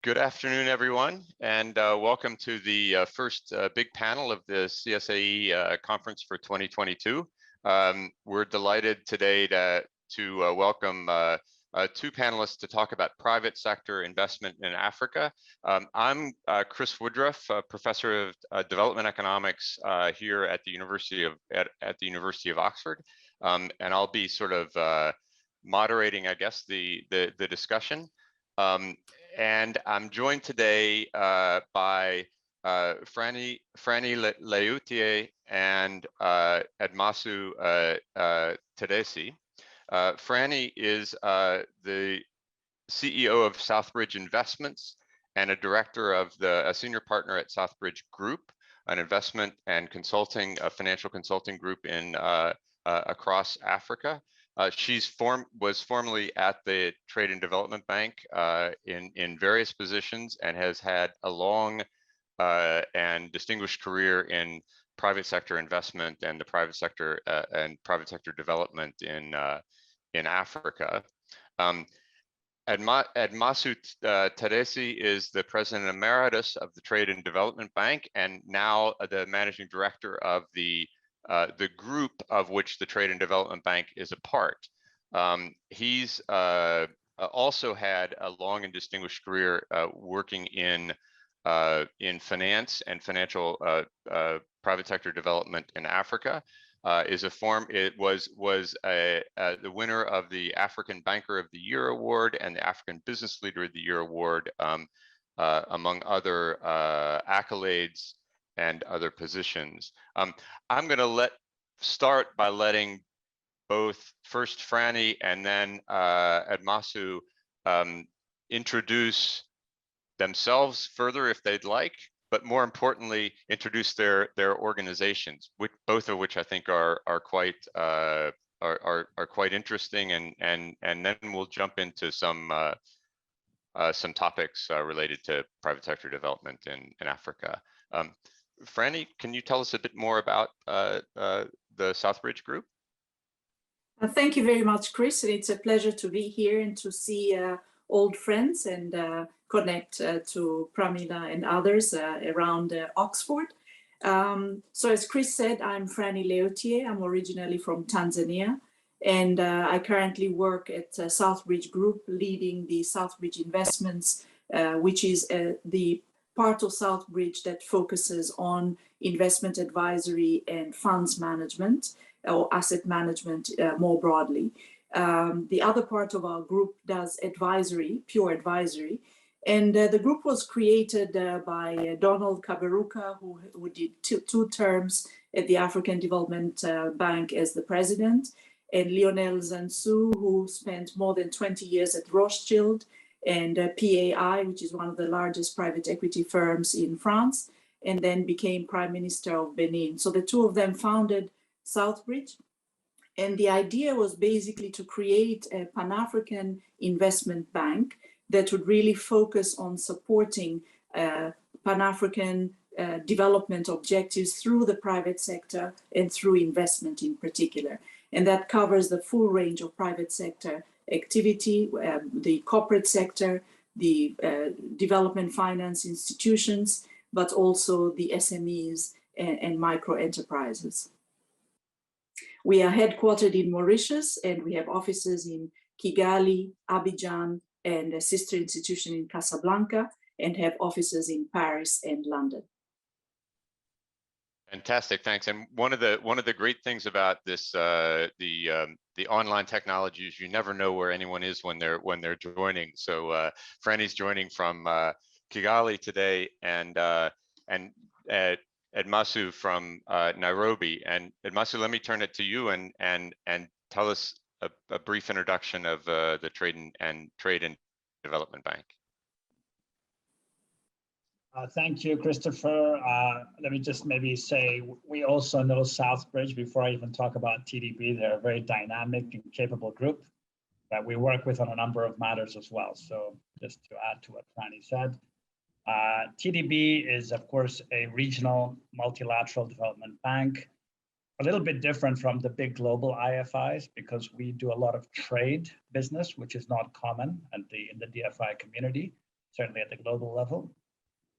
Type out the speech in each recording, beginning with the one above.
Good afternoon, everyone, and welcome to the first big panel of the CSAE conference for 2022. We're delighted today to welcome two panelists to talk about private sector investment in Africa. I'm Chris Woodruff, professor of development economics here at the University of Oxford, and I'll be sort of moderating, I guess, the discussion. And I'm joined today by Frannie Leautier and Admassu Tadesse. Frannie is the CEO of Southbridge Investments and a senior partner at Southbridge Group, an investment and consulting, financial consulting group in across Africa. She was formerly at the Trade and Development Bank in various positions and has had a long and distinguished career in private sector investment and the private sector development in Africa. Admassu Tadesse is the president emeritus of the Trade and Development Bank and now the managing director of the group of which the Trade and Development Bank is a part. He's also had a long and distinguished career working in finance and financial private sector development in Africa. Was the winner of the African Banker of the Year Award and the African Business Leader of the Year Award, among other accolades and other positions. I'm going to start by letting both first Frannie and then Admassu introduce themselves further if they'd like, but more importantly, introduce their organizations, both of which I think are quite interesting, and then we'll jump into some topics related to private sector development in Africa. Frannie, can you tell us a bit more about the Southbridge Group? Thank you very much, Chris. It's a pleasure to be here and to see old friends and connect to Pramila and others around Oxford. So as Chris said, I'm Frannie Leautier. I'm originally from Tanzania, and I currently work at Southbridge Group, leading the Southbridge Investments, which is the part of Southbridge that focuses on investment advisory and funds management or asset management more broadly. The other part of our group does advisory, pure advisory. And the group was created by Donald Kaberuka, who did two terms at the African Development Bank as the president, and Lionel Zansu, who spent more than 20 years at Rothschild, and PAI, which is one of the largest private equity firms in France, and then became Prime Minister of Benin. So the two of them founded Southbridge. And the idea was basically to create a Pan-African investment bank that would really focus on supporting Pan-African development objectives through the private sector and through investment in particular. And that covers the full range of private sector activity, the corporate sector, the development finance institutions, but also the SMEs and micro enterprises. We are headquartered in Mauritius, and we have offices in Kigali, Abidjan, and a sister institution in Casablanca, and have offices in Paris and London. Fantastic, thanks. And one of the great things about this the online technology is you never know where anyone is when they're joining. So Frannie's joining from Kigali today, and Admassu from Nairobi. And Admassu, let me turn it to you and tell us a brief introduction of the Trade and Development Bank. Thank you, Christopher. Let me just maybe say, we also know Southbridge before I even talk about TDB. They're a very dynamic and capable group that we work with on a number of matters as well. So just to add to what Frannie said, TDB is, of course, a regional multilateral development bank, a little bit different from the big global IFIs because we do a lot of trade business, which is not common in the DFI community. certainly at the global level.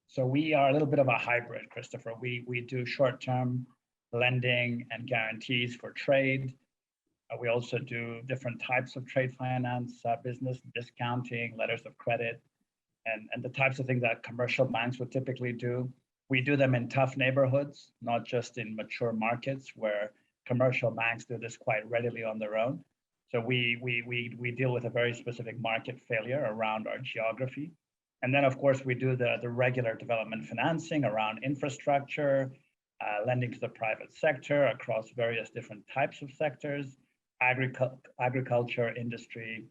So we are a little bit of a hybrid, Christopher. We do short-term lending and guarantees for trade. We also do different types of trade finance, business discounting, letters of credit, and the types of things that commercial banks would typically do. We do them in tough neighborhoods, not just in mature markets where commercial banks do this quite readily on their own. So we deal with a very specific market failure around our geography. And then, of course, we do the regular development financing around infrastructure, lending to the private sector across various different types of sectors, agriculture, industry,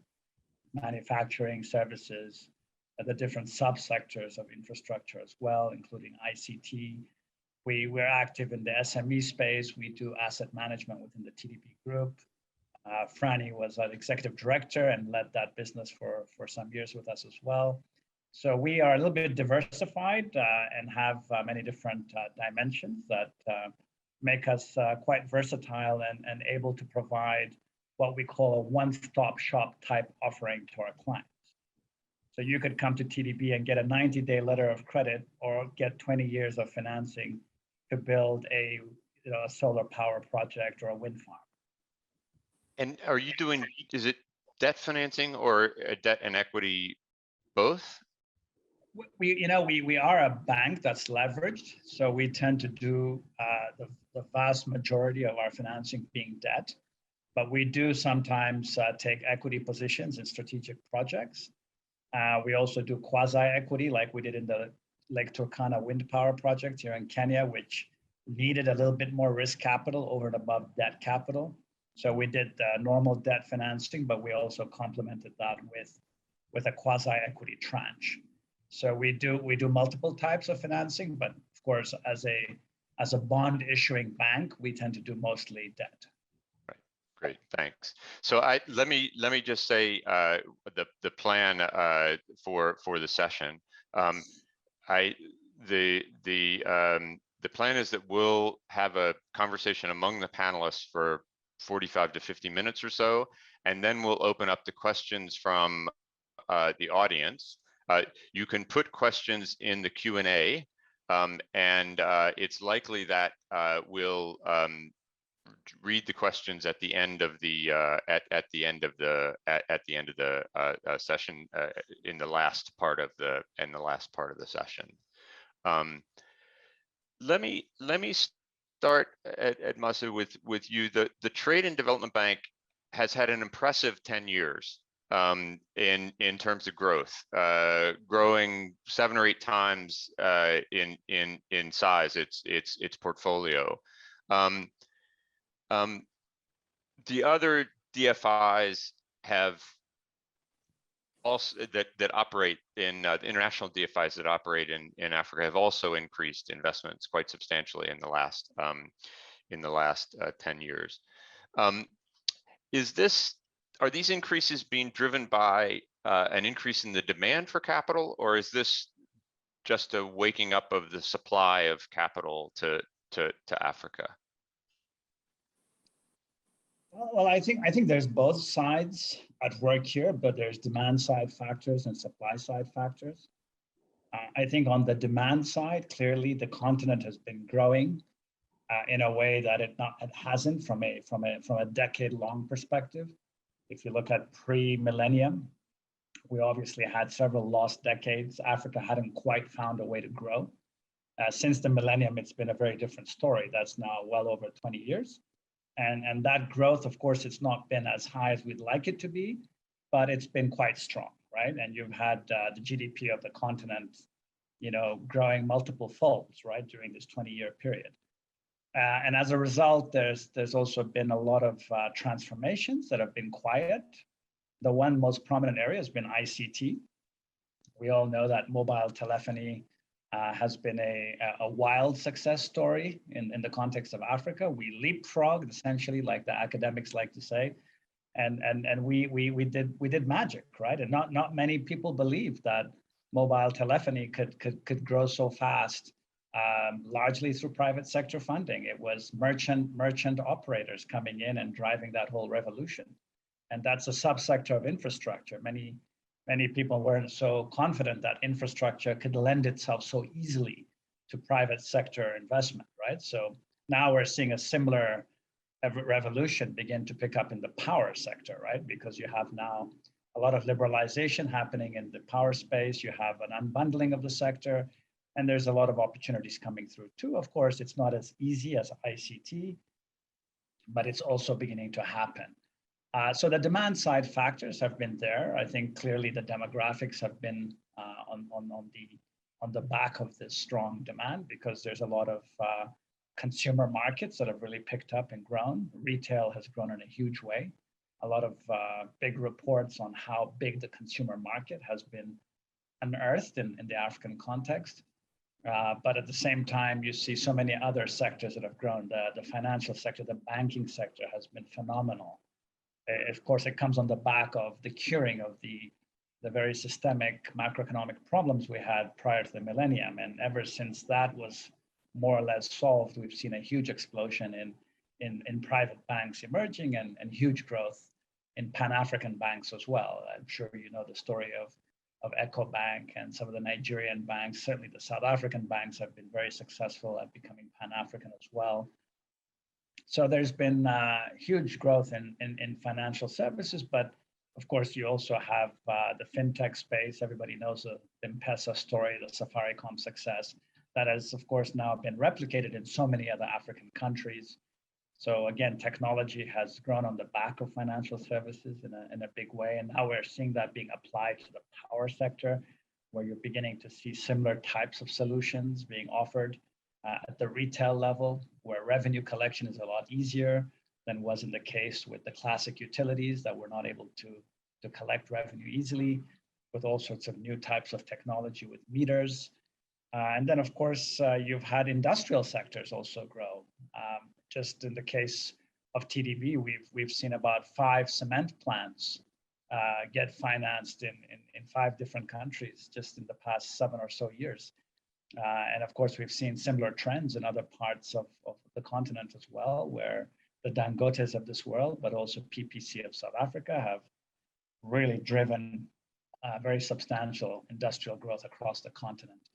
manufacturing, services, the different subsectors of infrastructure as well, including ICT. We're active in the SME space. We do asset management within the TDB group. Frannie was an executive director and led that business for some years with us as well. So we are a little bit diversified and have many different dimensions that make us quite versatile and able to provide what we call a one-stop shop type offering to our clients. So you could come to TDB and get a 90-day letter of credit or get 20 years of financing to build a solar power project or a wind farm. And are you doing, is it debt financing or debt and equity both? We are a bank that's leveraged, so we tend to do the vast majority of our financing being debt, but we do sometimes take equity positions in strategic projects. We also do quasi-equity, like we did in the Lake Turkana wind power project here in Kenya, which needed a little bit more risk capital over and above debt capital. So we did normal debt financing, but we also complemented that with a quasi-equity tranche. So we do multiple types of financing, but of course, as a bond issuing bank, we tend to do mostly debt. Right. Great, thanks. So let me just say the plan for the session. The plan is that we'll have a conversation among the panelists for 45 to 50 minutes or so, and then we'll open up the questions from the audience. You can put questions in the Q&A, and it's likely that we'll read the questions at the end of the session in the last part of the session. Let me start at Admassu with you. The Trade and Development Bank has had an impressive 10 years. In terms of growth, growing 7 or 8 times in size its portfolio. The other DFIs have also that operate in the international DFIs that operate in Africa have also increased investments quite substantially in the last 10 years. Are these increases being driven by an increase in the demand for capital, or is this just a waking up of the supply of capital to Africa? Well, I think there's both sides at work here, but there's demand side factors and supply side factors. I think on the demand side, clearly the continent has been growing in a way that it hasn't from a decade-long perspective. If you look at pre-millennium, we obviously had several lost decades. Africa hadn't quite found a way to grow. Since the millennium, it's been a very different story. That's now well over 20 years. And that growth, of course, it's not been as high as we'd like it to be, but it's been quite strong, right? And you've had the GDP of the continent, growing multiple folds, right, during this 20-year period. And as a result, there's also been a lot of transformations that have been quiet. The one most prominent area has been ICT. We all know that mobile telephony has been a wild success story in the context of Africa. We leapfrogged, essentially, like the academics like to say, and we did magic, right? And not many people believed that mobile telephony could grow so fast. Largely through private sector funding. It was merchant operators coming in and driving that whole revolution. And that's a subsector of infrastructure. Many many people weren't so confident that infrastructure could lend itself so easily to private sector investment, right? So now we're seeing a similar revolution begin to pick up in the power sector, right? Because you have now a lot of liberalization happening in the power space. You have an unbundling of the sector, and there's a lot of opportunities coming through too. Of course, it's not as easy as ICT, but it's also beginning to happen. So the demand side factors have been there. I think clearly the demographics have been on the back of this strong demand, because there's a lot of consumer markets that have really picked up and grown. Retail has grown in a huge way. A lot of big reports on how big the consumer market has been unearthed in the African context. But at the same time, you see so many other sectors that have grown. The financial sector, the banking sector has been phenomenal. Of course, it comes on the back of the curing of the very systemic macroeconomic problems we had prior to the millennium. And ever since that was more or less solved, we've seen a huge explosion in private banks emerging, and huge growth in Pan-African banks as well. I'm sure you know the story of EcoBank and some of the Nigerian banks. Certainly the South African banks have been very successful at becoming Pan-African as well. So there's been huge growth in financial services, but of course you also have the fintech space. Everybody knows the M-Pesa story, the Safaricom success. That has, of course, now been replicated in so many other African countries. So again, technology has grown on the back of financial services in a big way. And now we're seeing that being applied to the power sector, where you're beginning to see similar types of solutions being offered at the retail level, where revenue collection is a lot easier than wasn't the case with the classic utilities that were not able to collect revenue easily, with all sorts of new types of technology with meters. And then, of course, you've had industrial sectors also grow. Just in the case of TDB, we've seen about 5 cement plants get financed in 5 different countries just in the past 7 or so years. And of course, we've seen similar trends in other parts of the continent as well, where the Dangotes of this world, but also PPC of South Africa, have really driven very substantial industrial growth across the continent.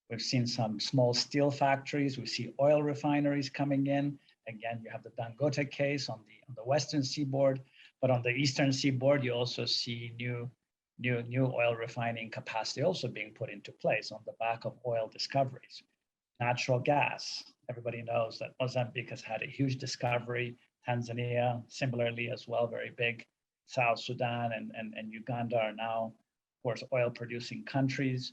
We've seen some small steel factories. We see oil refineries coming in. Again, you have the Dangote case on the western seaboard, but on the eastern seaboard, you also see new oil refining capacity also being put into place on the back of oil discoveries. Natural gas. Everybody knows that Mozambique has had a huge discovery. Tanzania, similarly as well, very big. South Sudan and Uganda are now, of course, oil-producing countries.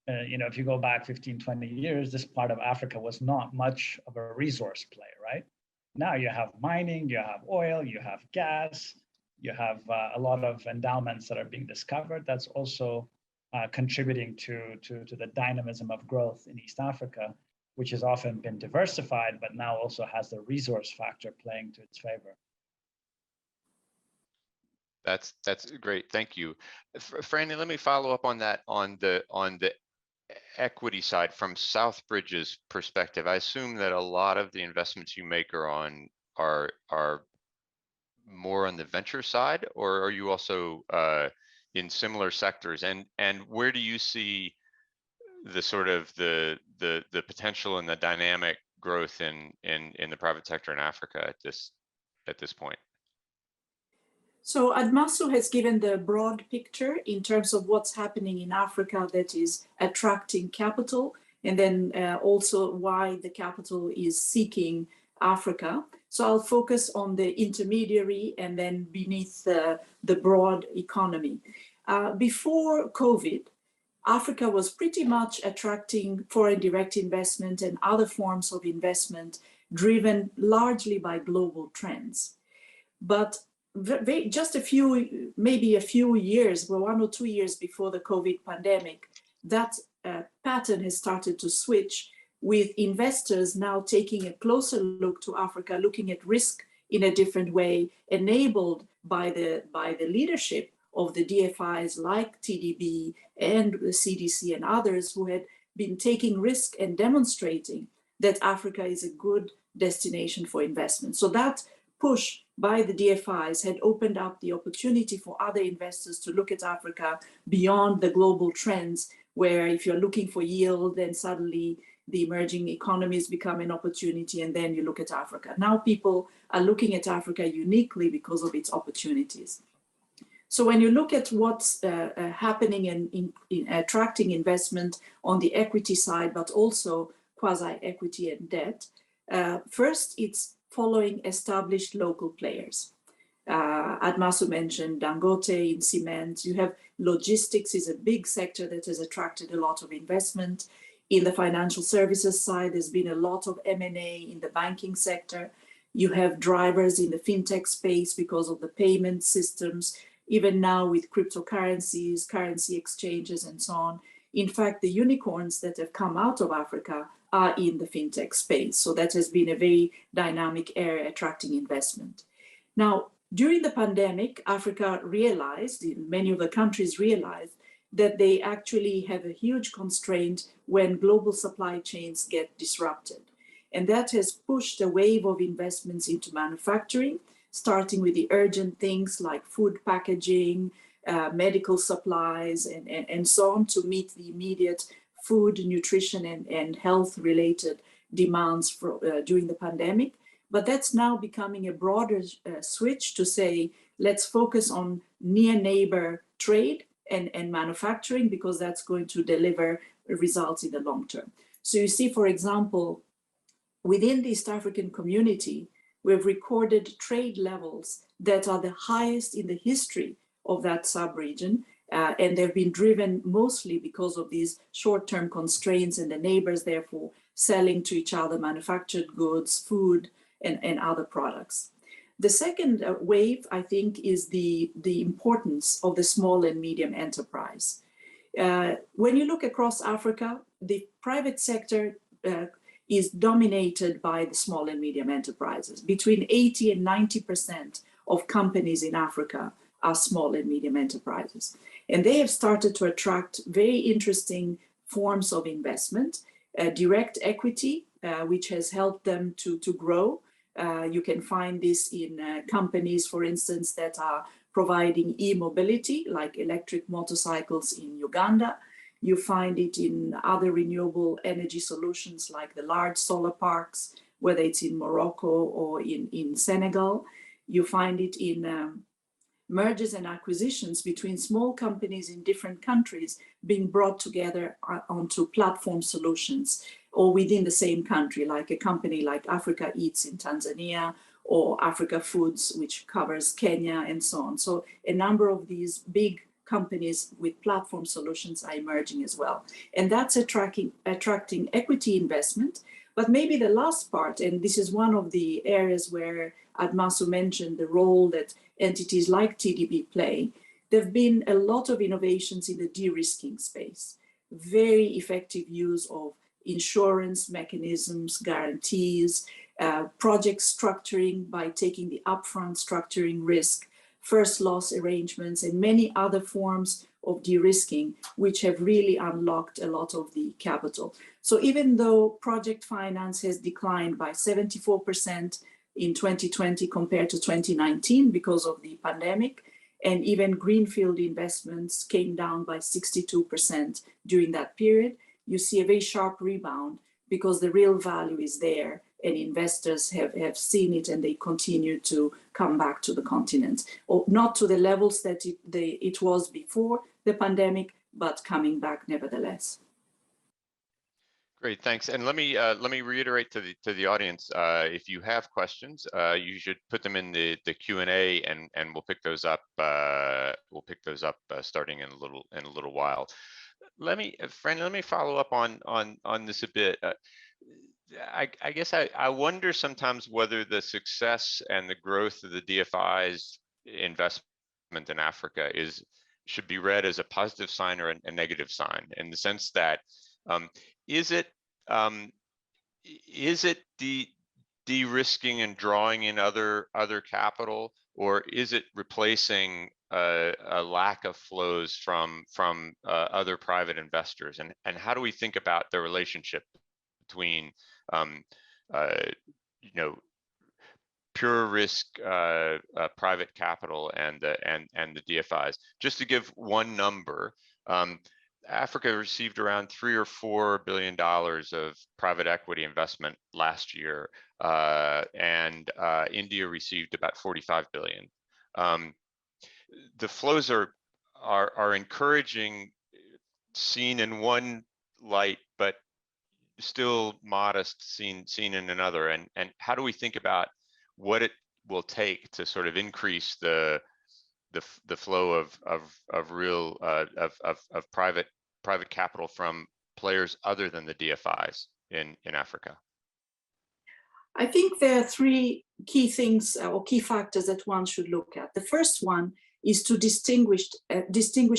If you go back 15, 20 years, this part of Africa was not much of a resource play, right? Now you have mining, you have oil, you have gas, you have a lot of endowments that are being discovered. That's also contributing to the dynamism of growth in East Africa, which has often been diversified, but now also has the resource factor playing to its favor. That's great. Thank you. Frannie, let me follow up on that on the equity side from Southbridge's perspective. I assume that a lot of the investments you make are more on the venture side, or are you also in similar sectors? And where do you see the sort of the potential and the dynamic growth in the private sector in Africa at this point? So Admassu has given the broad picture in terms of what's happening in Africa that is attracting capital, and then also why the capital is seeking Africa. So I'll focus on the intermediary and then beneath the broad economy. Before COVID, Africa was pretty much attracting foreign direct investment and other forms of investment driven largely by global trends. But just maybe a few years, well, 1 or 2 years before the COVID pandemic, that pattern has started to switch, with investors now taking a closer look to Africa, looking at risk in a different way, enabled by the leadership of the DFIs like TDB and the CDC and others who had been taking risk and demonstrating that Africa is a good destination for investment. So that push by the DFIs had opened up the opportunity for other investors to look at Africa beyond the global trends, where if you're looking for yield, then suddenly the emerging economies become an opportunity, and then you look at Africa. Now people are looking at Africa uniquely because of its opportunities. So when you look at what's happening in attracting investment on the equity side, but also quasi-equity and debt, first it's following established local players. Admassu mentioned Dangote in cement. You have logistics is a big sector that has attracted a lot of investment. In the financial services side, there's been a lot of M&A in the banking sector. You have drivers in the fintech space because of the payment systems, even now with cryptocurrencies, currency exchanges, and so on. In fact, the unicorns that have come out of Africa are in the fintech space. So that has been a very dynamic area attracting investment. Now, during the pandemic, Africa realized, many of the countries realized, that they actually have a huge constraint when global supply chains get disrupted. And that has pushed a wave of investments into manufacturing, starting with the urgent things like food packaging, medical supplies, and so on, to meet the immediate food, nutrition, and health-related demands during the pandemic. But that's now becoming a broader switch to say, let's focus on near neighbor trade and manufacturing, because that's going to deliver results in the long term. So you see, for example, within the East African community, we've recorded trade levels that are the highest in the history of that sub-region, and they've been driven mostly because of these short-term constraints and the neighbors therefore selling to each other manufactured goods, food, and other products. The second wave, I think, is the importance of the small and medium enterprise. When you look across Africa, the private sector is dominated by the small and medium enterprises. Between 80 and 90% of companies in Africa are small and medium enterprises. And they have started to attract very interesting forms of investment, direct equity, which has helped them to grow. You can find this in companies, for instance, that are providing e-mobility, like electric motorcycles in Uganda. You find it in other renewable energy solutions like the large solar parks, whether it's in Morocco or in Senegal. You find it in mergers and acquisitions between small companies in different countries being brought together onto platform solutions, or within the same country, like a company like Africa Eats in Tanzania, or Africa Foods, which covers Kenya, and so on. So a number of these big companies with platform solutions are emerging as well. And that's attracting equity investment. But maybe the last part, and this is one of the areas where Admassu mentioned the role that entities like TDB play, there have been a lot of innovations in the de-risking space, very effective use of insurance mechanisms, guarantees, project structuring by taking the upfront structuring risk, first loss arrangements, and many other forms of de-risking, which have really unlocked a lot of the capital. So even though project finance has declined by 74% in 2020 compared to 2019 because of the pandemic, and even greenfield investments came down by 62% during that period, you see a very sharp rebound because the real value is there and investors have seen it and they continue to come back to the continent, or not to the levels that it was before the pandemic, but coming back nevertheless. Great, thanks. And let me reiterate to the audience: if you have questions, you should put them in the Q&A, and we'll pick those up. Starting in a little while. Frannie, let me follow up on this a bit. I guess I wonder sometimes whether the success and the growth of the DFI's investment in Africa should be read as a positive sign or a negative sign, in the sense that is it de-risking and drawing in other capital, or is it replacing a lack of flows from other private investors? And how do we think about the relationship between pure risk private capital and the DFIs. Just to give one number, Africa received around $3 or $4 billion of private equity investment last year, and India received about 45 billion. The flows are encouraging, seen in one light, but still modest, seen in another. And how do we think about what it will take to sort of increase the flow of real private capital from players other than the DFIs in Africa? I think there are three key things or key factors that one should look at. The first one is to distinguish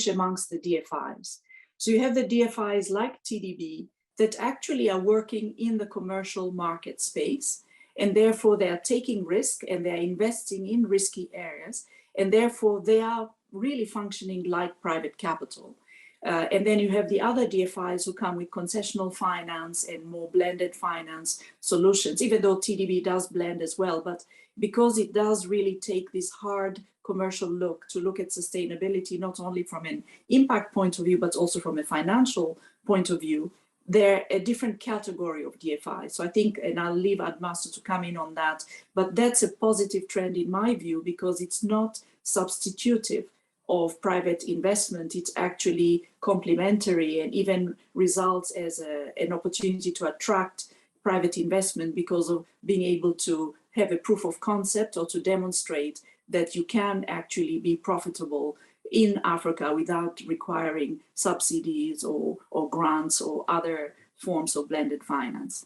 amongst the DFIs. So you have the DFIs like TDB that actually are working in the commercial market space, and therefore they are taking risk and they are investing in risky areas, and therefore they are really functioning like private capital. And then you have the other DFIs who come with concessional finance and more blended finance solutions, even though TDB does blend as well, but because it does really take this hard commercial look to look at sustainability, not only from an impact point of view, but also from a financial point of view, they're a different category of DFI. So I think, and I'll leave Admassu to come in on that, but that's a positive trend in my view, because it's not substitutive of private investment. It's actually complementary and even results as an opportunity to attract private investment because of being able to have a proof of concept or to demonstrate that you can actually be profitable in Africa without requiring subsidies or grants or other forms of blended finance.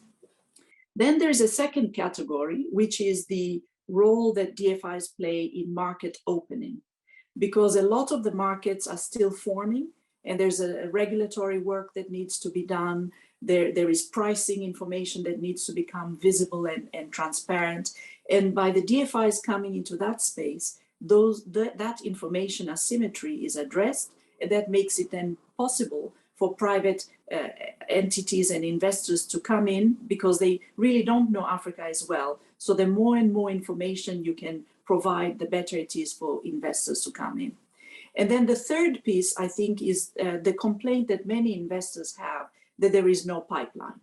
Then there's a second category, which is the role that DFIs play in market opening, because a lot of the markets are still forming and there's a regulatory work that needs to be done. There is pricing information that needs to become visible and transparent. And by the DFIs coming into that space, that information asymmetry is addressed, and that makes it then possible for private entities and investors to come in, because they really don't know Africa as well. So the more and more information you can provide, the better it is for investors to come in. And then the third piece, I think, is the complaint that many investors have that there is no pipeline.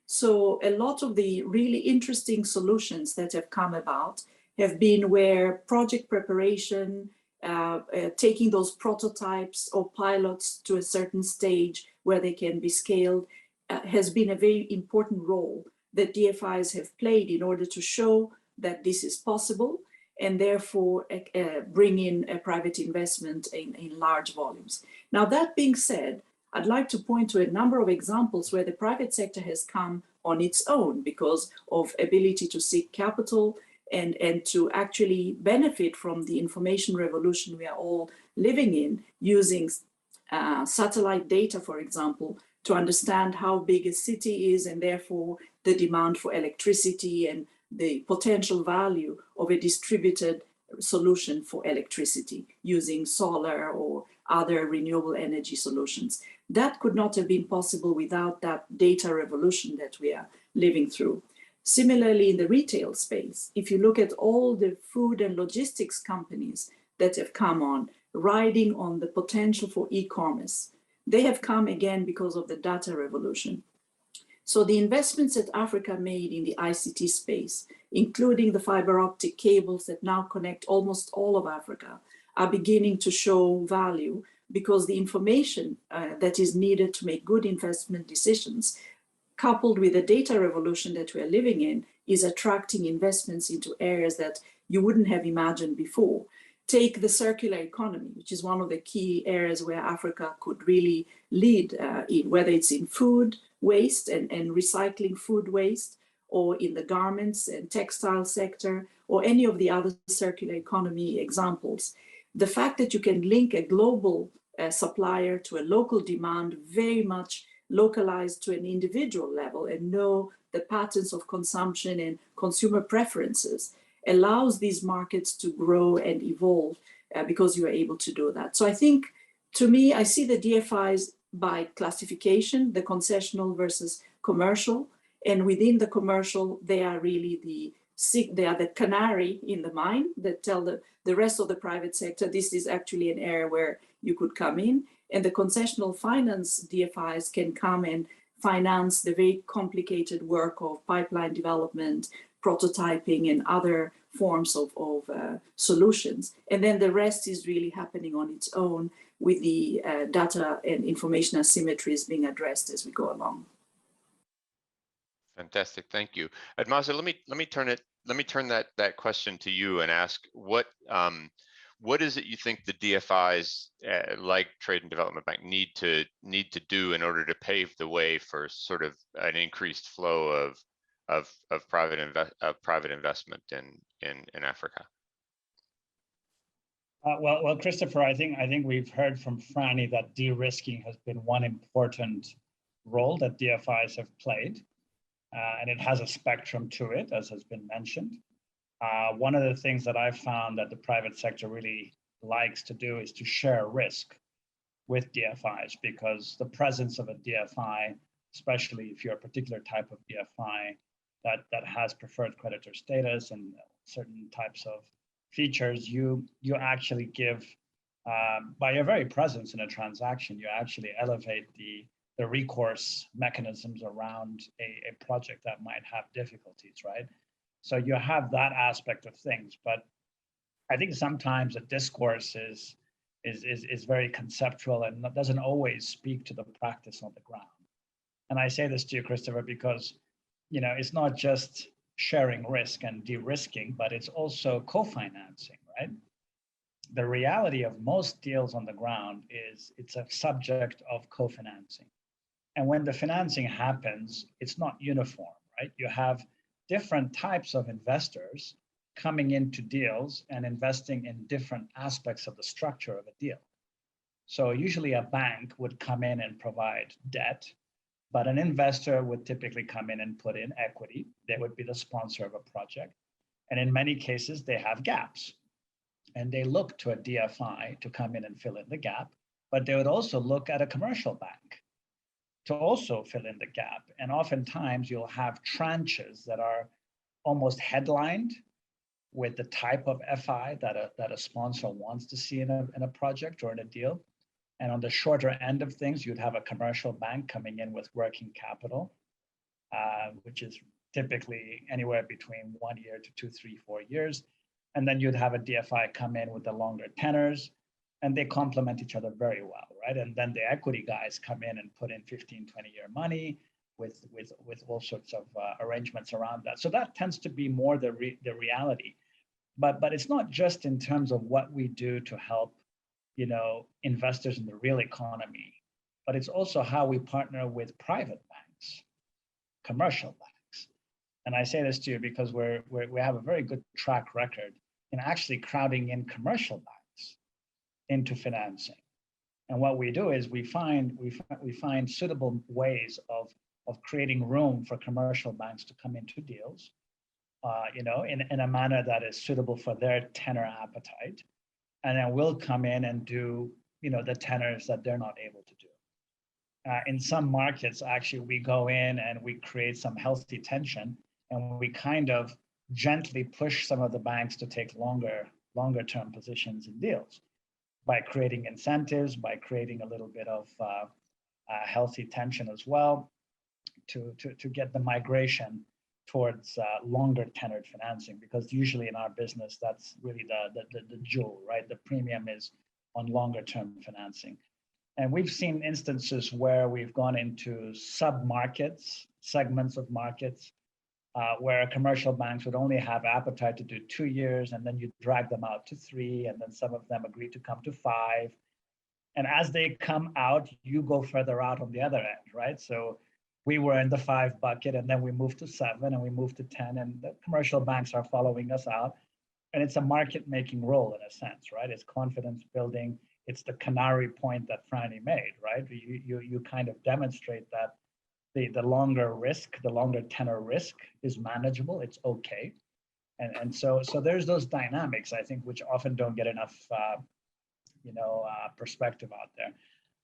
So a lot of the really interesting solutions that have come about have been where project preparation, taking those prototypes or pilots to a certain stage where they can be scaled, has been a very important role that DFIs have played in order to show that this is possible, and therefore bring in a private investment in large volumes. Now, that being said, I'd like to point to a number of examples where the private sector has come on its own because of ability to seek capital and to actually benefit from the information revolution we are all living in, using satellite data, for example, to understand how big a city is and therefore the demand for electricity and the potential value of a distributed solution for electricity using solar or other renewable energy solutions. That could not have been possible without that data revolution that we are living through. Similarly, in the retail space, if you look at all the food and logistics companies that have come on, riding on the potential for e-commerce, they have come again because of the data revolution. So the investments that Africa made in the ICT space, including the fiber optic cables that now connect almost all of Africa, are beginning to show value because the information that is needed to make good investment decisions, coupled with the data revolution that we are living in, is attracting investments into areas that you wouldn't have imagined before. Take the circular economy, which is one of the key areas where Africa could really lead in, whether it's in food waste and recycling food waste, or in the garments and textile sector, or any of the other circular economy examples. The fact that you can link a global supplier to a local demand, very much localized to an individual level, and know the patterns of consumption and consumer preferences, allows these markets to grow and evolve because you are able to do that. So I think, to me, I see the DFIs by classification, the concessional versus commercial, and within the commercial, they are really they are the canary in the mine that tell the rest of the private sector, this is actually an area where you could come in. And the concessional finance DFIs can come and finance the very complicated work of pipeline development, prototyping, and other forms of solutions. And then the rest is really happening on its own with the data and information asymmetries being addressed as we go along. Fantastic, thank you, Admassu. Let me turn that question to you and ask what is it you think the DFIs like Trade and Development Bank need to do in order to pave the way for sort of an increased flow of private investment in Africa? Well, Christopher, I think we've heard from Frannie that de-risking has been one important role that DFIs have played, and it has a spectrum to it, as has been mentioned. One of the things that I've found that the private sector really likes to do is to share risk with DFIs, because the presence of a DFI, especially if you're a particular type of DFI that has preferred creditor status and certain types of features, you actually give, by your very presence in a transaction, you actually elevate the recourse mechanisms around a project that might have difficulties, right? So you have that aspect of things, but I think sometimes the discourse is very conceptual and doesn't always speak to the practice on the ground. And I say this to you, Christopher, because it's not just sharing risk and de-risking, but it's also co-financing, right? The reality of most deals on the ground is it's a subject of co-financing. And when the financing happens, it's not uniform, right? You have different types of investors coming into deals and investing in different aspects of the structure of a deal. So usually a bank would come in and provide debt, but an investor would typically come in and put in equity. They would be the sponsor of a project. And in many cases, they have gaps. And they look to a DFI to come in and fill in the gap, but they would also look at a commercial bank to also fill in the gap. And oftentimes you'll have tranches that are almost headlined with the type of FI that a sponsor wants to see in a project or in a deal. And on the shorter end of things, you'd have a commercial bank coming in with working capital, which is typically anywhere between 1 year to 2, 3, 4 years. And then you'd have a DFI come in with the longer tenors, and they complement each other very well, right? And then the equity guys come in and put in 15, 20-year money with all sorts of arrangements around that. So that tends to be more the reality. But it's not just in terms of what we do to help investors in the real economy, but it's also how we partner with private banks, commercial banks. And I say this to you because we have a very good track record in actually crowding in commercial banks into financing. And what we do is we find suitable ways of creating room for commercial banks to come into deals, in a manner that is suitable for their tenor appetite. And then we'll come in and do, the tenors that they're not able to do. In some markets, actually, we go in and we create some healthy tension, and we kind of gently push some of the banks to take longer term positions in deals by creating incentives, by creating a little bit of healthy tension as well to get the migration towards longer tenured financing, because usually in our business, that's really the jewel, right? The premium is on longer term financing. And we've seen instances where we've gone into sub-markets, segments of markets, where commercial banks would only have appetite to do 2 years, and then you drag them out to 3, and then some of them agree to come to 5. And as they come out, you go further out on the other end, right? So we were in the 5 bucket, and then we moved to 7, and we moved to 10, and the commercial banks are following us out. And it's a market-making role in a sense, right? It's confidence building. It's the canary point that Frannie made, right? You kind of demonstrate that the longer risk, the longer tenor risk is manageable. It's okay, and so there's those dynamics, I think, which often don't get enough perspective out there.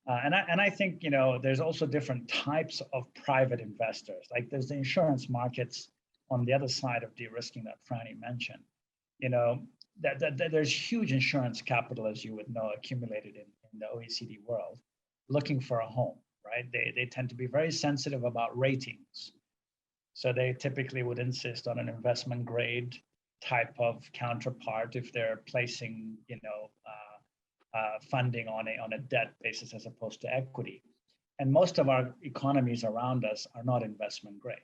And I think there's also different types of private investors. Like there's the insurance markets on the other side of de-risking that Frannie mentioned. You know, that there's huge insurance capital, as you would know, accumulated in the OECD world, looking for a home, right? They tend to be very sensitive about ratings. So they typically would insist on an investment grade type of counterpart if they're placing, you know, funding on a debt basis as opposed to equity. And most of our economies around us are not investment grade.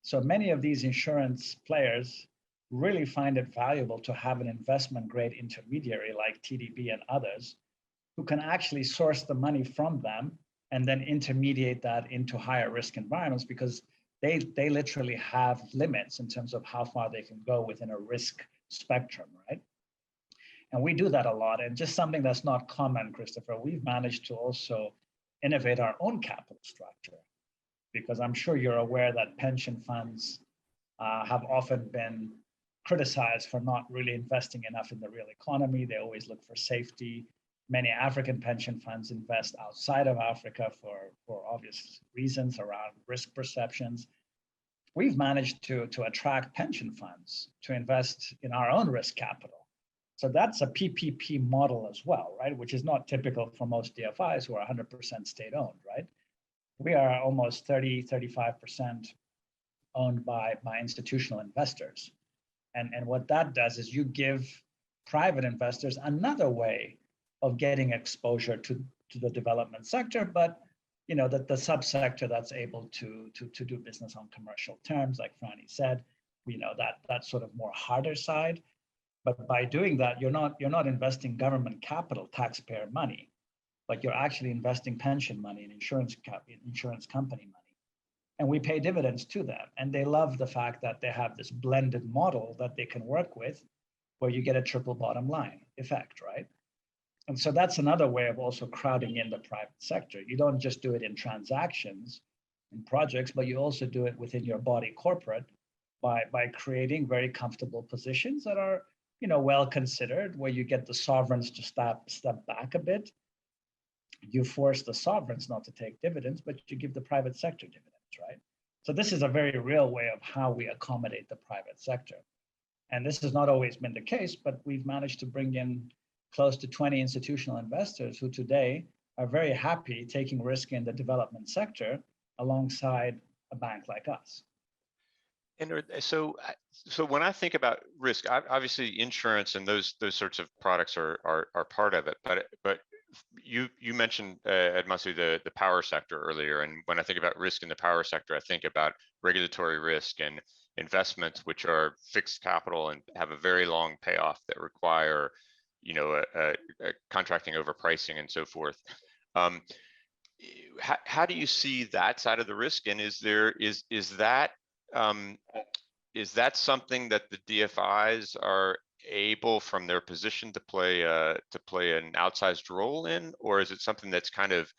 So many of these insurance players really find it valuable to have an investment grade intermediary like TDB and others who can actually source the money from them and then intermediate that into higher risk environments, because they literally have limits in terms of how far they can go within a risk spectrum, right? And we do that a lot. And just something that's not common, Christopher, we've managed to also innovate our own capital structure, because I'm sure you're aware that pension funds have often been criticized for not really investing enough in the real economy. They always look for safety. Many African pension funds invest outside of Africa for obvious reasons around risk perceptions. We've managed to attract pension funds to invest in our own risk capital. So that's a PPP model as well, right? Which is not typical for most DFIs who are 100% state-owned, right? We are almost 35% owned by institutional investors. And what that does is you give private investors another way of getting exposure to the development sector, but you know, the subsector that's able to do business on commercial terms, like Frannie said, you know, that sort of more harder side. But by doing that, you're not investing government capital, taxpayer money, but you're actually investing pension money and insurance company money. And we pay dividends to them. And they love the fact that they have this blended model that they can work with, where you get a triple bottom line effect, right? And so that's another way of also crowding in the private sector. You don't just do it in transactions, in projects, but you also do it within your body corporate by creating very comfortable positions that are, you know, well considered, where you get the sovereigns to step back a bit. You force the sovereigns not to take dividends, but you give the private sector dividends, right? So this is a very real way of how we accommodate the private sector. And this has not always been the case, but we've managed to bring in close to 20 institutional investors who today are very happy taking risk in the development sector alongside a bank like us. And so when I think about risk, obviously insurance and those sorts of products are part of it. But you mentioned Admassu, the power sector earlier, and when I think about risk in the power sector, I think about regulatory risk and investments which are fixed capital and have a very long payoff that require, you know, a contracting over pricing and so forth. How do you see that side of the risk? And is that something that the DFIs are able, from their position, to play an outsized role in, or is it something that's kind of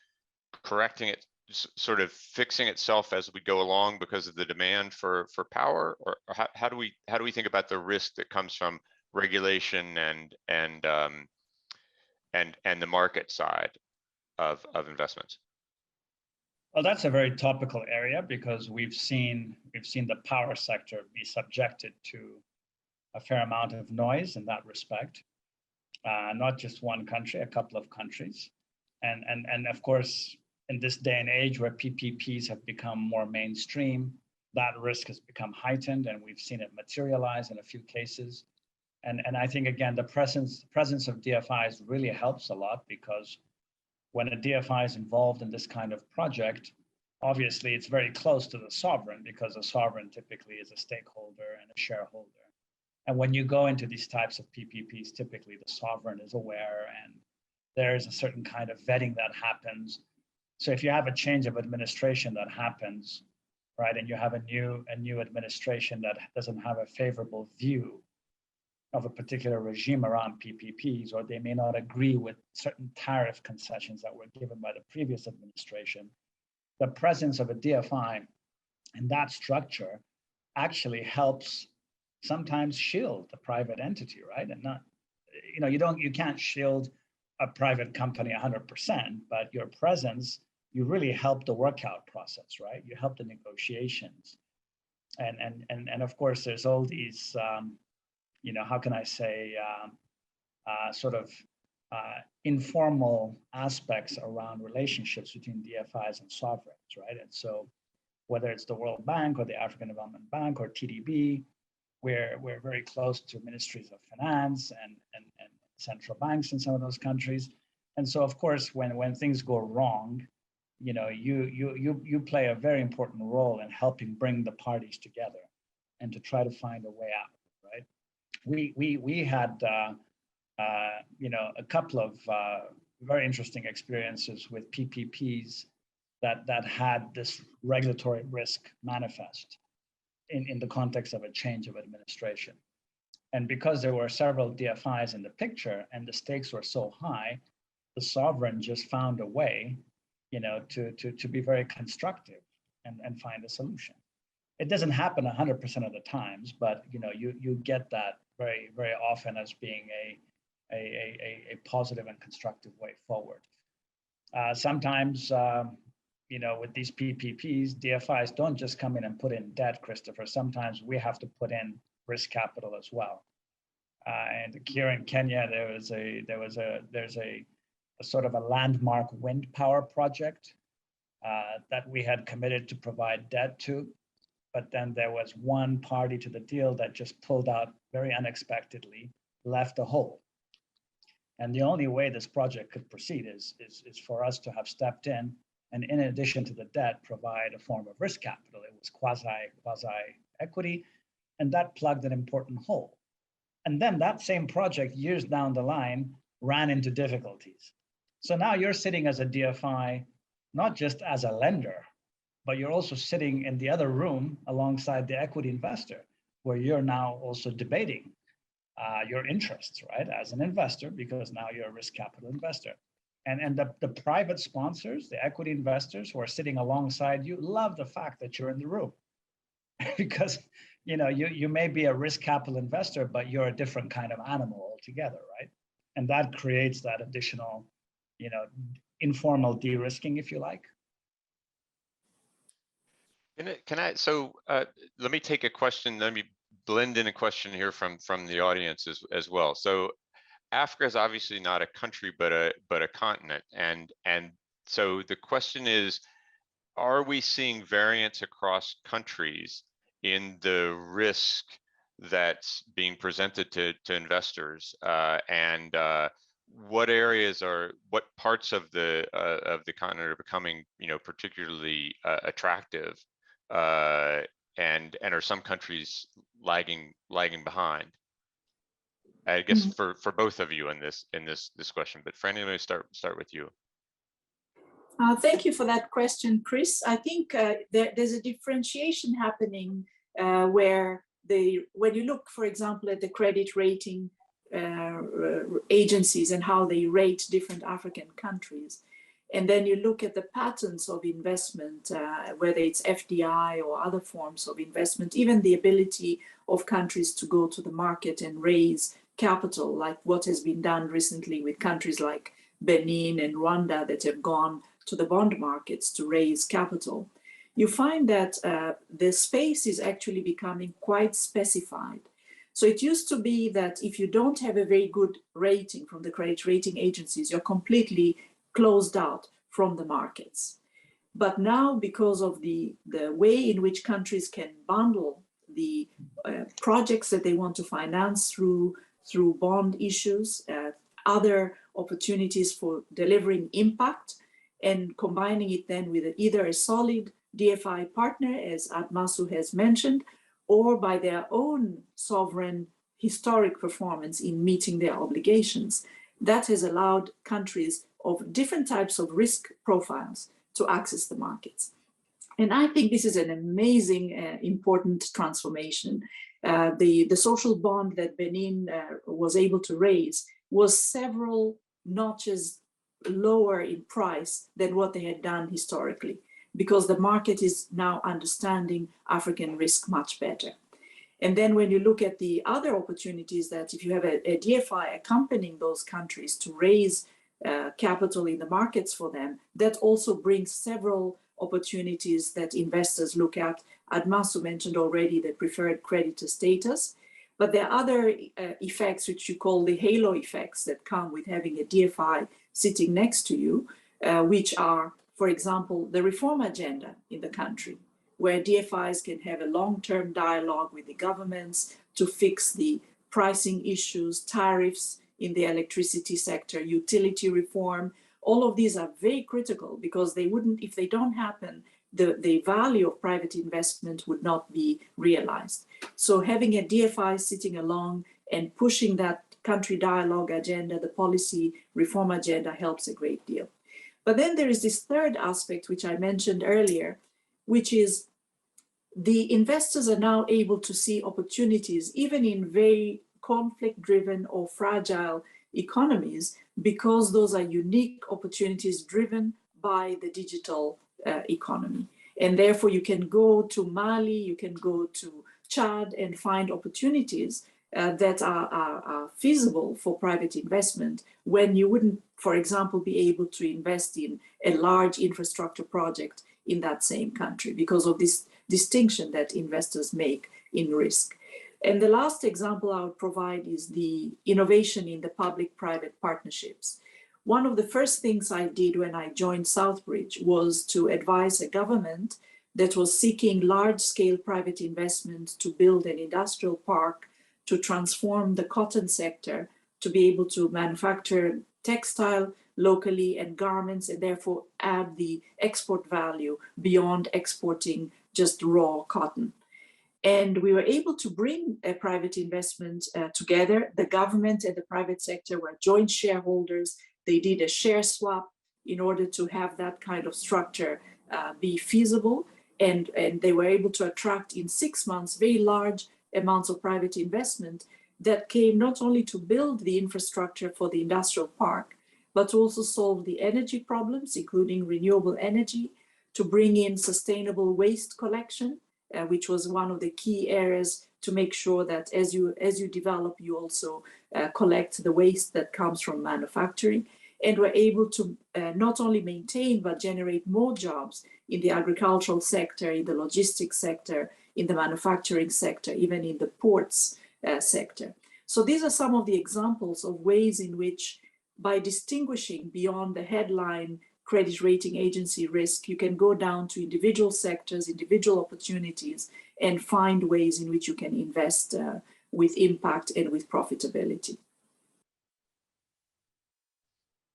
correcting it, sort of fixing itself as we go along because of the demand for power? Or how do we think about the risk that comes from regulation and the market side of investments? Well, that's a very topical area, because we've seen the power sector be subjected to a fair amount of noise in that respect. Not just one country, a couple of countries, and of course, in this day and age where PPPs have become more mainstream, that risk has become heightened, and we've seen it materialize in a few cases. And I think, again, the presence of DFIs really helps a lot, because when a DFI is involved in this kind of project, obviously it's very close to the sovereign, because a sovereign typically is a stakeholder and a shareholder. And when you go into these types of PPPs, typically the sovereign is aware, and there is a certain kind of vetting that happens. So if you have a change of administration that happens, right, and you have a new administration that doesn't have a favorable view of a particular regime around PPPs, or they may not agree with certain tariff concessions that were given by the previous administration, the presence of a DFI in that structure actually helps sometimes shield the private entity, right? And not, you know, you can't shield a private company 100%, but your presence, you really help the workout process, right? You help the negotiations. And of course, there's all these, you know, how can I say, sort of informal aspects around relationships between DFIs and sovereigns, right? And so whether it's the World Bank or the African Development Bank or TDB, we're very close to ministries of finance and central banks in some of those countries. And so, of course, when things go wrong, you know, you play a very important role in helping bring the parties together and to try to find a way out, right? We had, you know, a couple of very interesting experiences with PPPs that had this regulatory risk manifest in the context of a change of administration. And because there were several DFIs in the picture and the stakes were so high, the sovereign just found a way, you know, to be very constructive and find a solution. It doesn't happen 100% of the times, but you know, you get that very, very often as being a positive and constructive way forward. Sometimes, you know, with these PPPs, DFIs don't just come in and put in debt, Christopher. Sometimes we have to put in risk capital as well. And here in Kenya, there's a sort of a landmark wind power project that we had committed to provide debt to, but then there was one party to the deal that just pulled out very unexpectedly, left a hole. And the only way this project could proceed is for us to have stepped in, and in addition to the debt, provide a form of risk capital. It was quasi equity, and that plugged an important hole. And then that same project, years down the line, ran into difficulties. So now you're sitting as a DFI, not just as a lender, but you're also sitting in the other room alongside the equity investor, where you're now also debating your interests, right, as an investor, because now you're a risk capital investor. And the private sponsors, the equity investors who are sitting alongside you, love the fact that you're in the room because, you know, you may be a risk capital investor, but you're a different kind of animal altogether, right? And that creates that additional, you know, informal de-risking, if you like. So let me take a question. Let me blend in a question here from the audience as well. So Africa is obviously not a country, but a continent. And so the question is, are we seeing variance across countries in the risk that's being presented to investors? And what parts of the continent are becoming, you know, particularly attractive? And are some countries lagging behind? I guess for both of you in this question, but Frannie, let me start with you. Thank you for that question, Chris. I think there's a differentiation happening where when you look, for example, at the credit rating agencies and how they rate different African countries, and then you look at the patterns of investment, whether it's FDI or other forms of investment, even the ability of countries to go to the market and raise capital, like what has been done recently with countries like Benin and Rwanda that have gone to the bond markets to raise capital. You find that the space is actually becoming quite specified. So it used to be that if you don't have a very good rating from the credit rating agencies, you're completely closed out from the markets. But now, because of the way in which countries can bundle the projects that they want to finance through bond issues, other opportunities for delivering impact, and combining it then with either a solid DFI partner, as Admassu has mentioned, or by their own sovereign historic performance in meeting their obligations. That has allowed countries of different types of risk profiles to access the markets. And I think this is an amazing, important transformation. The social bond that Benin was able to raise was several notches lower in price than what they had done historically, because the market is now understanding African risk much better. And then when you look at the other opportunities, that if you have a DFI accompanying those countries to raise capital in the markets for them, that also brings several opportunities that investors look at. Admassu mentioned already the preferred creditor status, but there are other effects which you call the halo effects that come with having a DFI sitting next to you, which are, for example, the reform agenda in the country, where DFIs can have a long-term dialogue with the governments to fix the pricing issues, tariffs in the electricity sector, utility reform. All of these are very critical because they wouldn't, if they don't happen, the value of private investment would not be realized. So having a DFI sitting along and pushing that country dialogue agenda, the policy reform agenda, helps a great deal. But then there is this third aspect, which I mentioned earlier, which is the investors are now able to see opportunities, even in very conflict-driven or fragile economies, because those are unique opportunities driven by the digital economy. And therefore, you can go to Mali, you can go to Chad and find opportunities that are feasible for private investment when you wouldn't, for example, be able to invest in a large infrastructure project in that same country because of this distinction that investors make in risk. And the last example I would provide is the innovation in the public-private partnerships. One of the first things I did when I joined Southbridge was to advise a government that was seeking large-scale private investment to build an industrial park to transform the cotton sector to be able to manufacture textile locally and garments, and therefore add the export value beyond exporting just raw cotton. And we were able to bring a private investment together. The government and the private sector were joint shareholders. They did a share swap in order to have that kind of structure be feasible. And they were able to attract in 6 months very large amounts of private investment that came not only to build the infrastructure for the industrial park, but also solve the energy problems, including renewable energy, to bring in sustainable waste collection, which was one of the key areas to make sure that as you develop, you also collect the waste that comes from manufacturing. And we're able to not only maintain, but generate more jobs in the agricultural sector, in the logistics sector, in the manufacturing sector, even in the ports sector. So these are some of the examples of ways in which, by distinguishing beyond the headline credit rating agency risk, you can go down to individual sectors, individual opportunities, and find ways in which you can invest with impact and with profitability.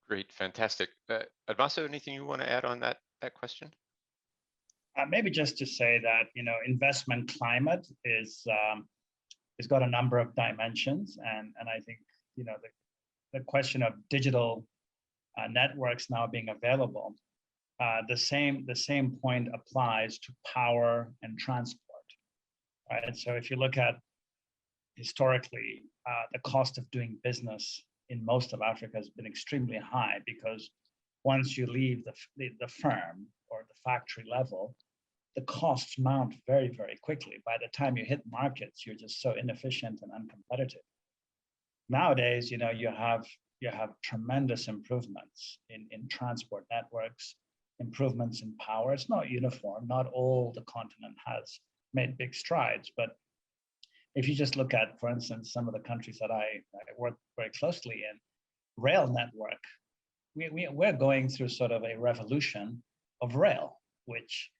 Great, fantastic. Admassu, anything you want to add on that question? Maybe just to say that, you know, investment climate is got a number of dimensions, and I think, you know, the question of digital networks now being available, the same point applies to power and transport, right? So if you look at historically, the cost of doing business in most of Africa has been extremely high, because once you leave the firm or the factory level, the costs mount very, very quickly. By the time you hit markets, you're just so inefficient and uncompetitive. Nowadays, you know, you have tremendous improvements in transport networks, improvements in power. It's not uniform. Not all the continent has made big strides, but if you just look at, for instance, some of the countries that I work very closely in, rail network, we're going through sort of a revolution of rail, which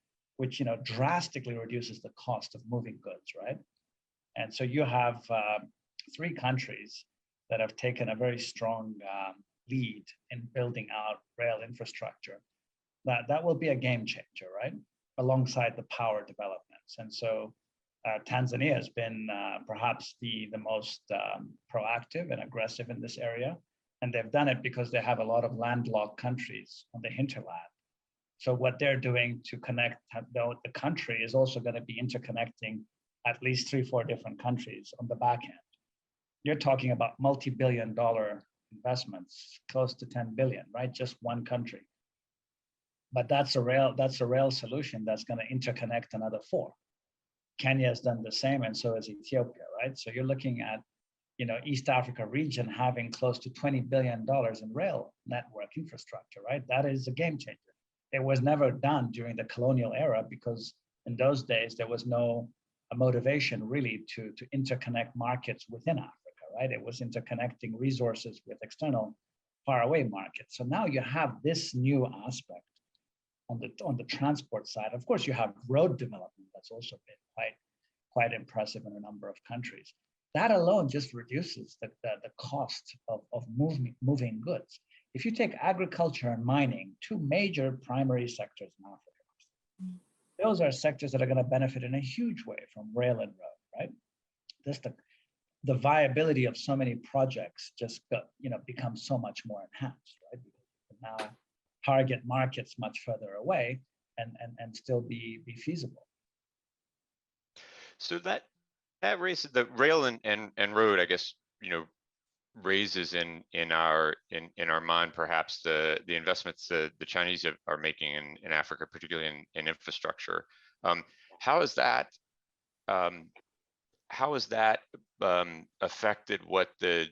you know, drastically reduces the cost of moving goods, right? And so you have 3 countries that have taken a very strong lead in building out rail infrastructure. That will be a game changer, right? Alongside the power developments. And so Tanzania has been perhaps the most proactive and aggressive in this area. And they've done it because they have a lot of landlocked countries on the hinterland. So what they're doing to connect the country is also going to be interconnecting at least 3-4 different countries on the back end. You're talking about multi-billion-dollar investments, close to 10 billion, right? Just one country. But that's a rail solution that's going to interconnect another 4. Kenya has done the same, and so has Ethiopia, right? So you're looking at, you know, East Africa region having close to $20 billion in rail network infrastructure, right? That is a game changer. It was never done during the colonial era because in those days there was no motivation really to interconnect markets within Africa, right? It was interconnecting resources with external faraway markets. So now you have this new aspect on the transport side. Of course, you have road development that's also been quite impressive in a number of countries. That alone just reduces the cost of moving goods. If you take agriculture and mining, two major primary sectors in Africa, those are sectors that are going to benefit in a huge way from rail and road, right? Just the viability of so many projects just becomes so much more enhanced, right? Because you can now target markets much further away and still be feasible. So that raises the rail and road, I guess, raises in our mind perhaps the investments the Chinese are making in Africa, particularly in infrastructure. How is that affected what the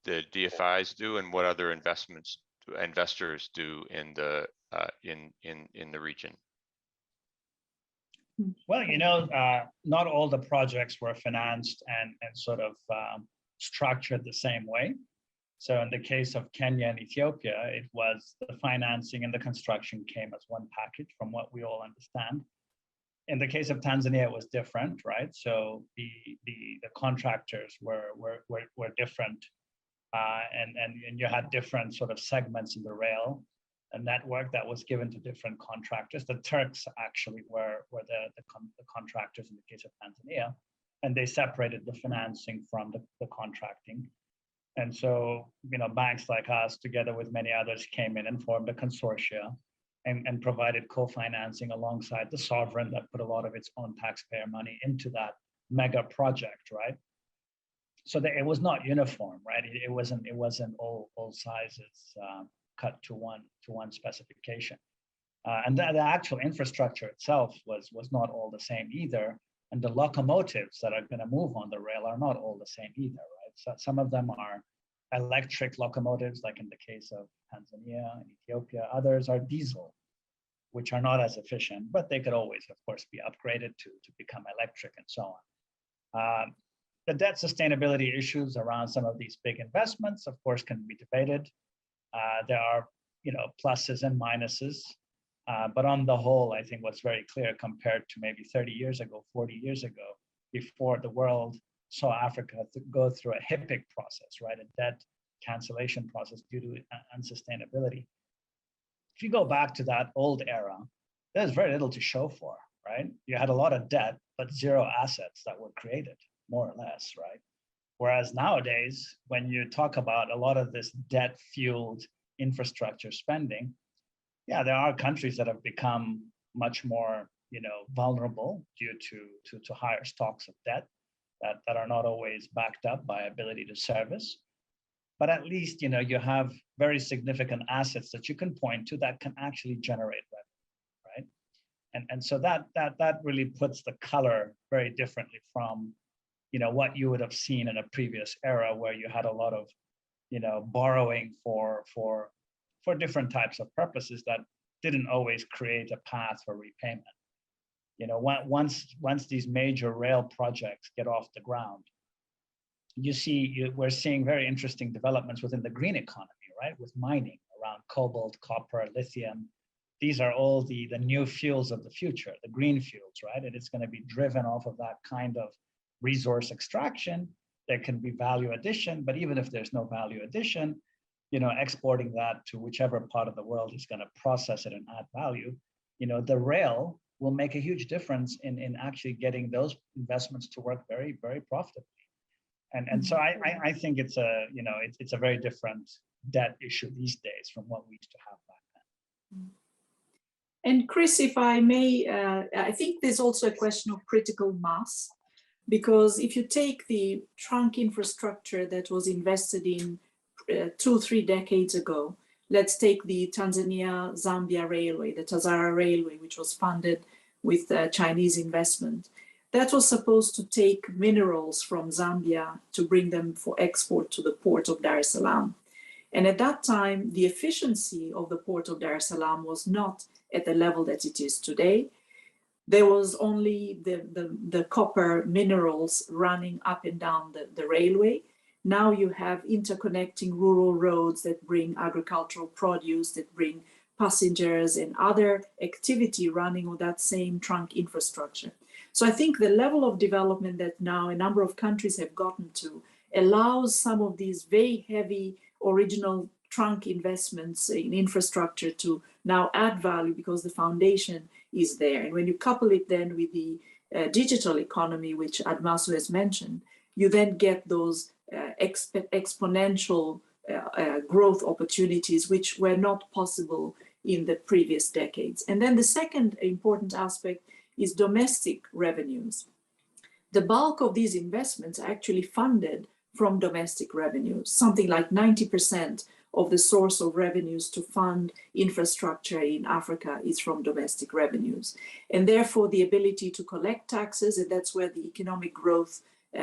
DFIs do and what other investors do in the region? Well, not all the projects were financed and sort of structured the same way. So in the case of Kenya and Ethiopia, it was the financing and the construction came as one package from what we all understand. In the case of Tanzania, it was different, right? So the contractors were different, and you had different sort of segments in the rail, a network that was given to different contractors. The Turks actually were the contractors in the case of Tanzania, and they separated the financing from the contracting. And so, banks like us, together with many others, came in and formed a consortia and provided co-financing alongside the sovereign that put a lot of its own taxpayer money into that mega project, right? So that it was not uniform, right? It wasn't all sizes cut to one specification. And the actual infrastructure itself was not all the same either. And the locomotives that are going to move on the rail are not all the same either, right? So some of them are electric locomotives, like in the case of Tanzania and Ethiopia. Others are diesel, which are not as efficient, but they could always, of course, be upgraded to become electric and so on. The debt sustainability issues around some of these big investments, of course, can be debated. There are, pluses and minuses. But on the whole, I think what's very clear compared to maybe 30 years ago, 40 years ago, before the world saw Africa go through a HIPIC process, right? A debt cancellation process due to unsustainability. If you go back to that old era, there's very little to show for, right? You had a lot of debt, but zero assets that were created, more or less, right? Whereas nowadays, when you talk about a lot of this debt-fueled infrastructure spending, yeah, there are countries that have become much more, vulnerable due to higher stocks of debt that are not always backed up by ability to service. But at least, you have very significant assets that you can point to that can actually generate revenue, right? And so that really puts the color very differently from, what you would have seen in a previous era where you had a lot of, borrowing for different types of purposes that didn't always create a path for repayment. Once these major rail projects get off the ground, we're seeing very interesting developments within the green economy, right? With mining around cobalt, copper, lithium. These are all the new fuels of the future, the green fuels, right? And it's going to be driven off of that kind of resource extraction. There can be value addition, but even if there's no value addition, exporting that to whichever part of the world is going to process it and add value, the rail will make a huge difference in actually getting those investments to work very, very profitably. And so I think it's a very different debt issue these days from what we used to have back then. And Chris, if I may, I think there's also a question of critical mass, because if you take the trunk infrastructure that was invested in 2-3 decades ago, let's take the Tanzania-Zambia Railway, the Tazara Railway, which was funded with Chinese investment. That was supposed to take minerals from Zambia to bring them for export to the port of Dar es Salaam. And at that time, the efficiency of the port of Dar es Salaam was not at the level that it is today. There was only the copper minerals running up and down the railway. Now you have interconnecting rural roads that bring agricultural produce, that bring passengers and other activity running on that same trunk infrastructure. So I think the level of development that now a number of countries have gotten to allows some of these very heavy original trunk investments in infrastructure to now add value because the foundation is there. And when you couple it then with the digital economy, which Admassu has mentioned, you then get those exponential growth opportunities, which were not possible in the previous decades. And then the second important aspect is domestic revenues. The bulk of these investments are actually funded from domestic revenues. Something like 90% of the source of revenues to fund infrastructure in Africa is from domestic revenues. And therefore the ability to collect taxes, and that's where the economic growth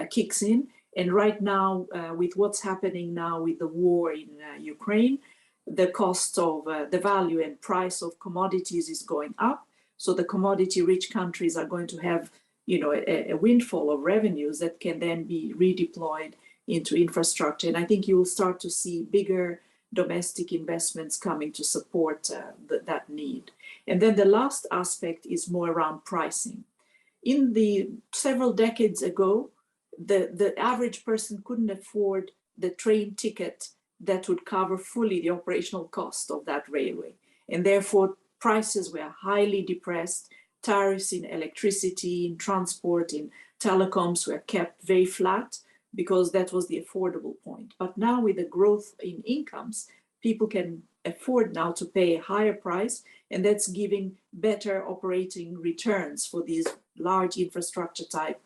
kicks in. And right now, with what's happening now with the war in Ukraine, the cost of the value and price of commodities is going up. So the commodity-rich countries are going to have, a windfall of revenues that can then be redeployed into infrastructure. And I think you will start to see bigger domestic investments coming to support that need. And then the last aspect is more around pricing. In the several decades ago, the average person couldn't afford the train ticket that would cover fully the operational cost of that railway. And therefore, prices were highly depressed. Tariffs in electricity, in transport, in telecoms were kept very flat because that was the affordable point. But now with the growth in incomes, people can afford now to pay a higher price, and that's giving better operating returns for these large infrastructure type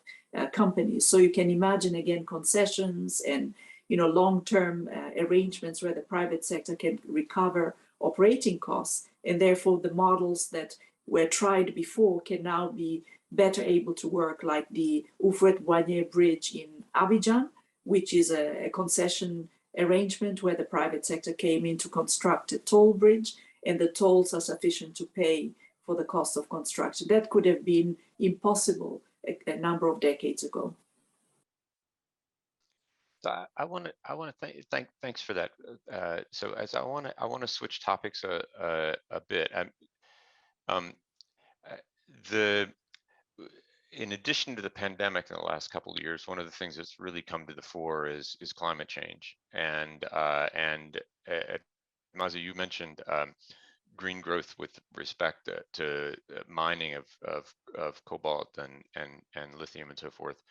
companies. So you can imagine again concessions and long-term arrangements where the private sector can recover operating costs, and therefore the models that were tried before can now be better able to work, like the Houphouët-Boigny Bridge in Abidjan, which is a concession arrangement where the private sector came in to construct a toll bridge, and the tolls are sufficient to pay for the cost of construction. That could have been impossible a number of decades ago. So I want to thanks for that. So as I want to switch topics a bit. In addition to the pandemic in the last couple of years, one of the things that's really come to the fore is climate change. And Mazu, you mentioned green growth with respect to mining of cobalt and lithium and so forth.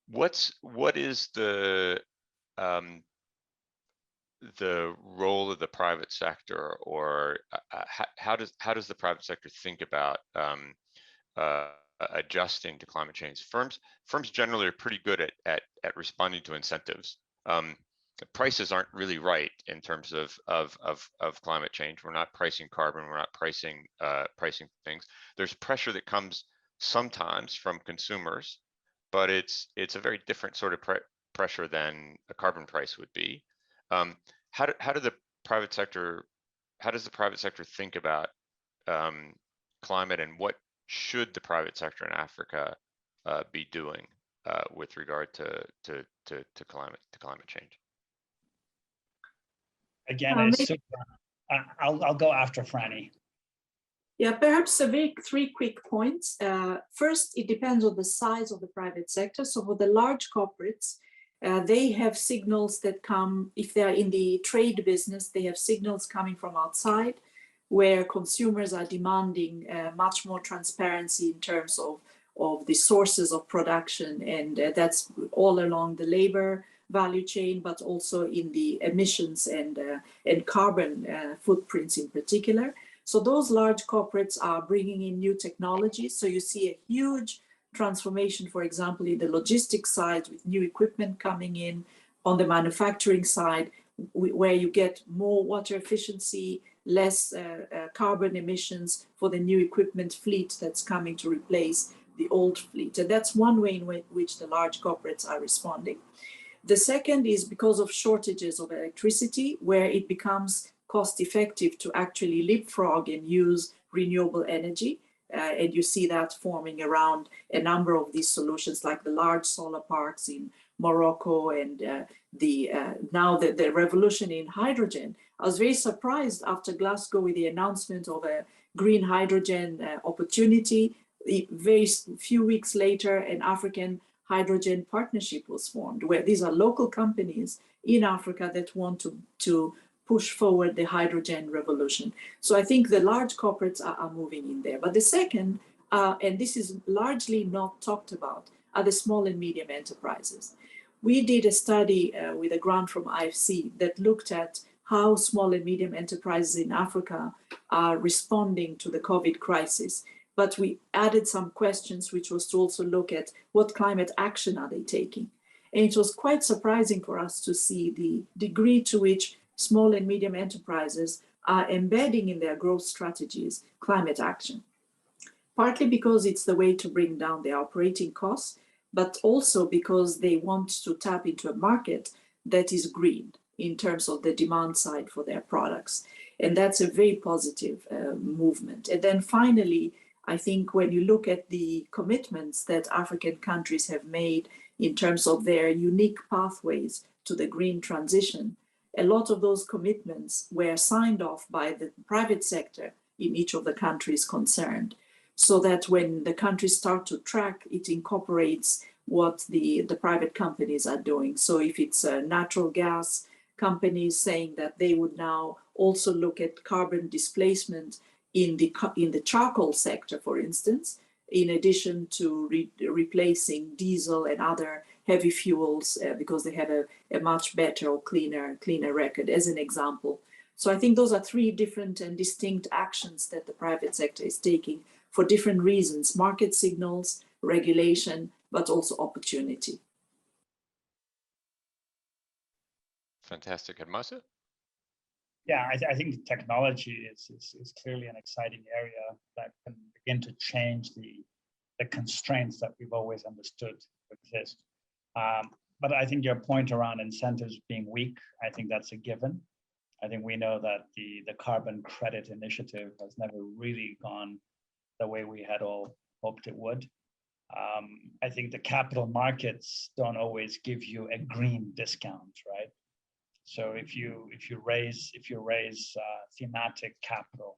What is the role of the private sector, or how does the private sector think about adjusting to climate change? Firms generally are pretty good at responding to incentives. Prices aren't really right in terms of climate change. We're not pricing carbon. We're not pricing things. There's pressure that comes sometimes from consumers, but it's a very different sort of pressure than a carbon price would be. How does the private sector think about climate, and what should the private sector in Africa be doing with regard to climate change? Again, it's super. I'll go after Frannie. Yeah, perhaps three quick points. First, it depends on the size of the private sector. So for the large corporates, they have signals that come, if they're in the trade business, they have signals coming from outside where consumers are demanding much more transparency in terms of the sources of production. And that's all along the labor value chain, but also in the emissions and carbon footprints in particular. So those large corporates are bringing in new technologies. So you see a huge transformation, for example, in the logistics side with new equipment coming in, on the manufacturing side, where you get more water efficiency, less carbon emissions for the new equipment fleet that's coming to replace the old fleet. And that's one way in which the large corporates are responding. The second is because of shortages of electricity, where it becomes cost effective to actually leapfrog and use renewable energy. And you see that forming around a number of these solutions, like the large solar parks in Morocco and now the revolution in hydrogen. I was very surprised after Glasgow with the announcement of a green hydrogen opportunity. Very few weeks later, an African hydrogen partnership was formed, where these are local companies in Africa that want to push forward the hydrogen revolution. So I think the large corporates are moving in there. But the second, and this is largely not talked about, are the small and medium enterprises. We did a study with a grant from IFC that looked at how small and medium enterprises in Africa are responding to the COVID crisis. But we added some questions, which was to also look at what climate action are they taking. And it was quite surprising for us to see the degree to which small and medium enterprises are embedding in their growth strategies climate action. Partly because it's the way to bring down their operating costs, but also because they want to tap into a market that is green in terms of the demand side for their products. And that's a very positive movement. And then finally, I think when you look at the commitments that African countries have made in terms of their unique pathways to the green transition, a lot of those commitments were signed off by the private sector in each of the countries concerned, so that when the countries start to track, it incorporates what the private companies are doing. So if it's natural gas companies saying that they would now also look at carbon displacement in the charcoal sector, for instance, in addition to replacing diesel and other heavy fuels because they have a much better or cleaner record, as an example. So I think those are three different and distinct actions that the private sector is taking for different reasons: market signals, regulation, but also opportunity. Fantastic. Admassu? Yeah, I think technology is clearly an exciting area that can begin to change the constraints that we've always understood exist. But I think your point around incentives being weak, I think that's a given. I think we know that the carbon credit initiative has never really gone the way we had all hoped it would. I think the capital markets don't always give you a green discount, right? So if you raise thematic capital,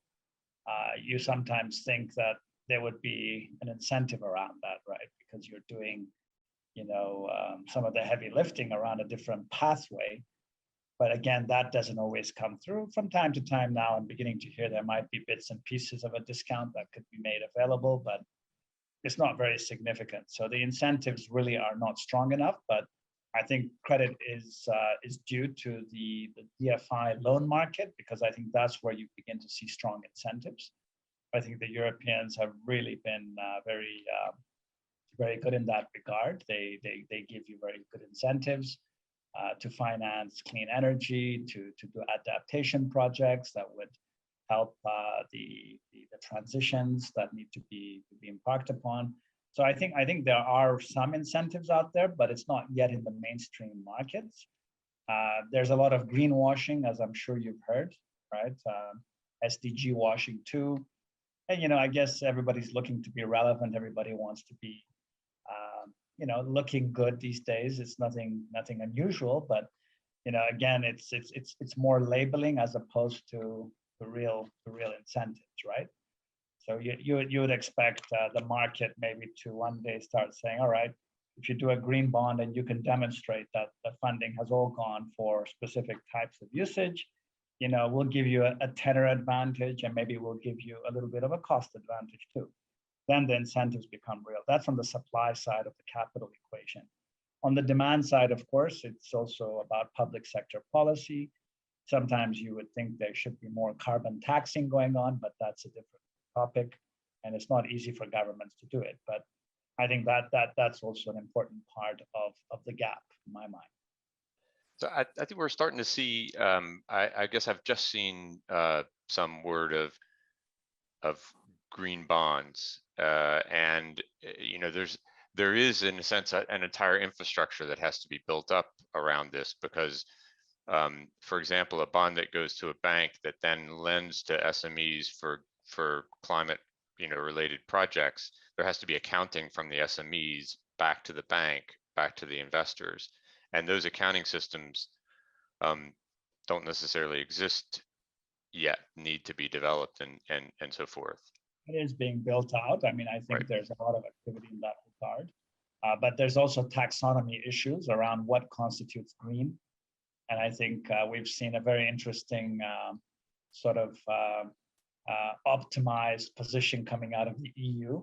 you sometimes think that there would be an incentive around that, right? Because you're doing, some of the heavy lifting around a different pathway. But again, that doesn't always come through. From time to time now, I'm beginning to hear there might be bits and pieces of a discount that could be made available, but it's not very significant. So the incentives really are not strong enough, but I think credit is due to the DFI loan market, because I think that's where you begin to see strong incentives. I think the Europeans have really been very good in that regard. They give you very good incentives to finance clean energy, to do adaptation projects that would help the transitions that need to be embarked upon. So I think there are some incentives out there, but it's not yet in the mainstream markets. There's a lot of greenwashing, as I'm sure you've heard, right? SDG washing too. And I guess everybody's looking to be relevant. Everybody wants to be, looking good these days. It's nothing unusual, but again, it's more labeling as opposed to the real incentives, right? So you would expect the market maybe to one day start saying, all right, if you do a green bond and you can demonstrate that the funding has all gone for specific types of usage, we'll give you a tenor advantage, and maybe we'll give you a little bit of a cost advantage too. Then the incentives become real. That's on the supply side of the capital equation. On the demand side, of course, it's also about public sector policy. Sometimes you would think there should be more carbon taxing going on, but that's a different topic, and it's not easy for governments to do it. But I think that's also an important part of the gap in my mind. So I think we're starting to see. I guess I've just seen some word of green bonds, and there is, in a sense, an entire infrastructure that has to be built up around this, because, for example, a bond that goes to a bank that then lends to SMEs for climate, related projects, there has to be accounting from the SMEs back to the bank, back to the investors, and those accounting systems don't necessarily exist yet, need to be developed, and so forth. It is being built out. I mean, I think there's a lot of activity in that regard, but there's also taxonomy issues around what constitutes green. And I think we've seen a very interesting sort of optimized position coming out of the EU,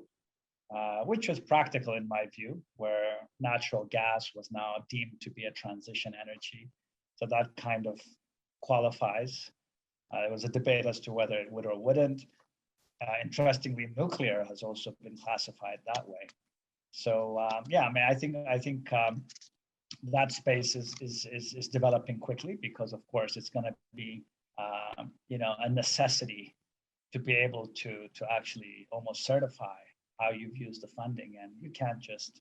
which was practical in my view, where natural gas was now deemed to be a transition energy. So that kind of qualifies. There was a debate as to whether it would or wouldn't. Interestingly, nuclear has also been classified that way. So yeah, I mean, I think that space is developing quickly, because of course it's going to be a necessity to be able to actually almost certify how you've used the funding, and you can't just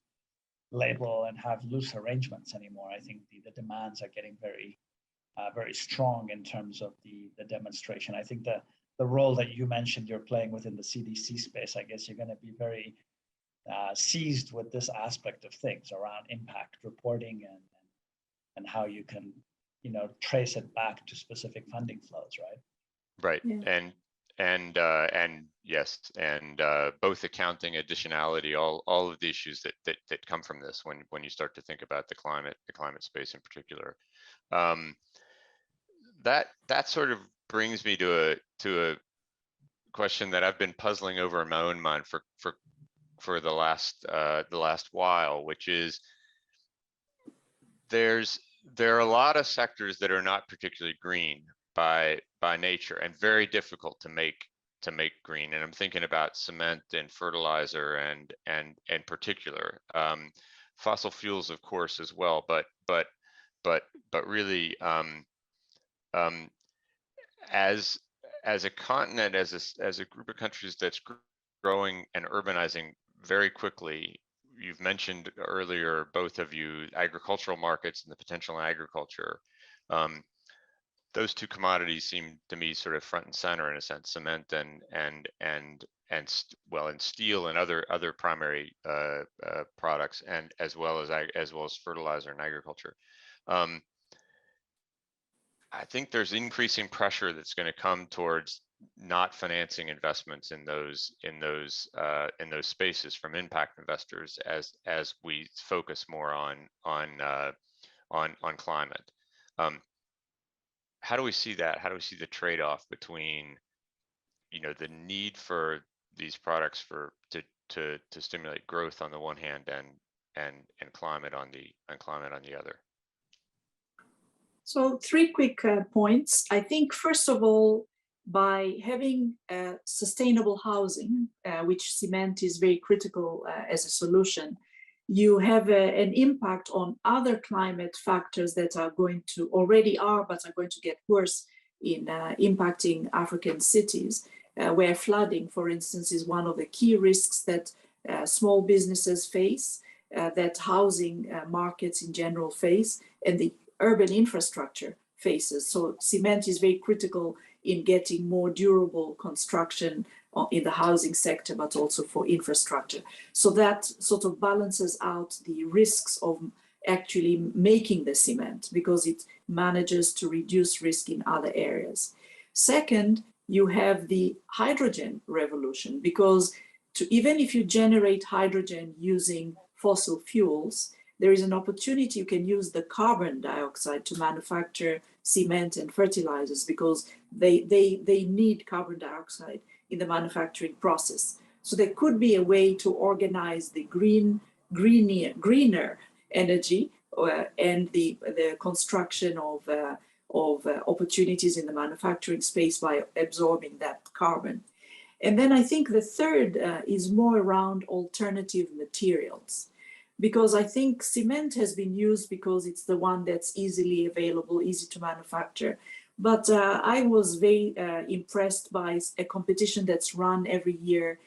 label and have loose arrangements anymore. I think the demands are getting very strong in terms of the demonstration. I think the role that you mentioned you're playing within the CDC space, I guess you're going to be very seized with this aspect of things around impact reporting and how you can, trace it back to specific funding flows, right? Right. Yeah. And yes, and both accounting, additionality, all of the issues that come from this when you start to think about the climate space in particular. That sort of brings me to a question that I've been puzzling over in my own mind for the last while, which is there are a lot of sectors that are not particularly green by nature and very difficult to make green. And I'm thinking about cement and fertilizer and particular fossil fuels, of course, as well. But really, as a continent, as a group of countries that's growing and urbanizing very quickly, you've mentioned earlier, both of you, agricultural markets and the potential in agriculture. Those two commodities seem to me sort of front and center in a sense, cement and steel and other primary products, and as well as fertilizer and agriculture. I think there's increasing pressure that's going to come towards not financing investments in those spaces from impact investors as we focus more on climate. How do we see that? How do we see the trade-off between, the need for these products to stimulate growth on the one hand and climate on the other? So 3 quick points. I think, first of all, by having sustainable housing, which cement is very critical as a solution, you have an impact on other climate factors that are going to get worse in impacting African cities, where flooding, for instance, is one of the key risks that small businesses face, that housing markets in general face, and the urban infrastructure faces. So cement is very critical in getting more durable construction in the housing sector, but also for infrastructure. So that sort of balances out the risks of actually making the cement, because it manages to reduce risk in other areas. Second, you have the hydrogen revolution, because even if you generate hydrogen using fossil fuels, there is an opportunity. You can use the carbon dioxide to manufacture cement and fertilizers, because they need carbon dioxide in the manufacturing process. So there could be a way to organize the greener energy and the construction of opportunities in the manufacturing space by absorbing that carbon. And then I think the third is more around alternative materials, because I think cement has been used because it's the one that's easily available, easy to manufacture. But I was very impressed by a competition that's run every year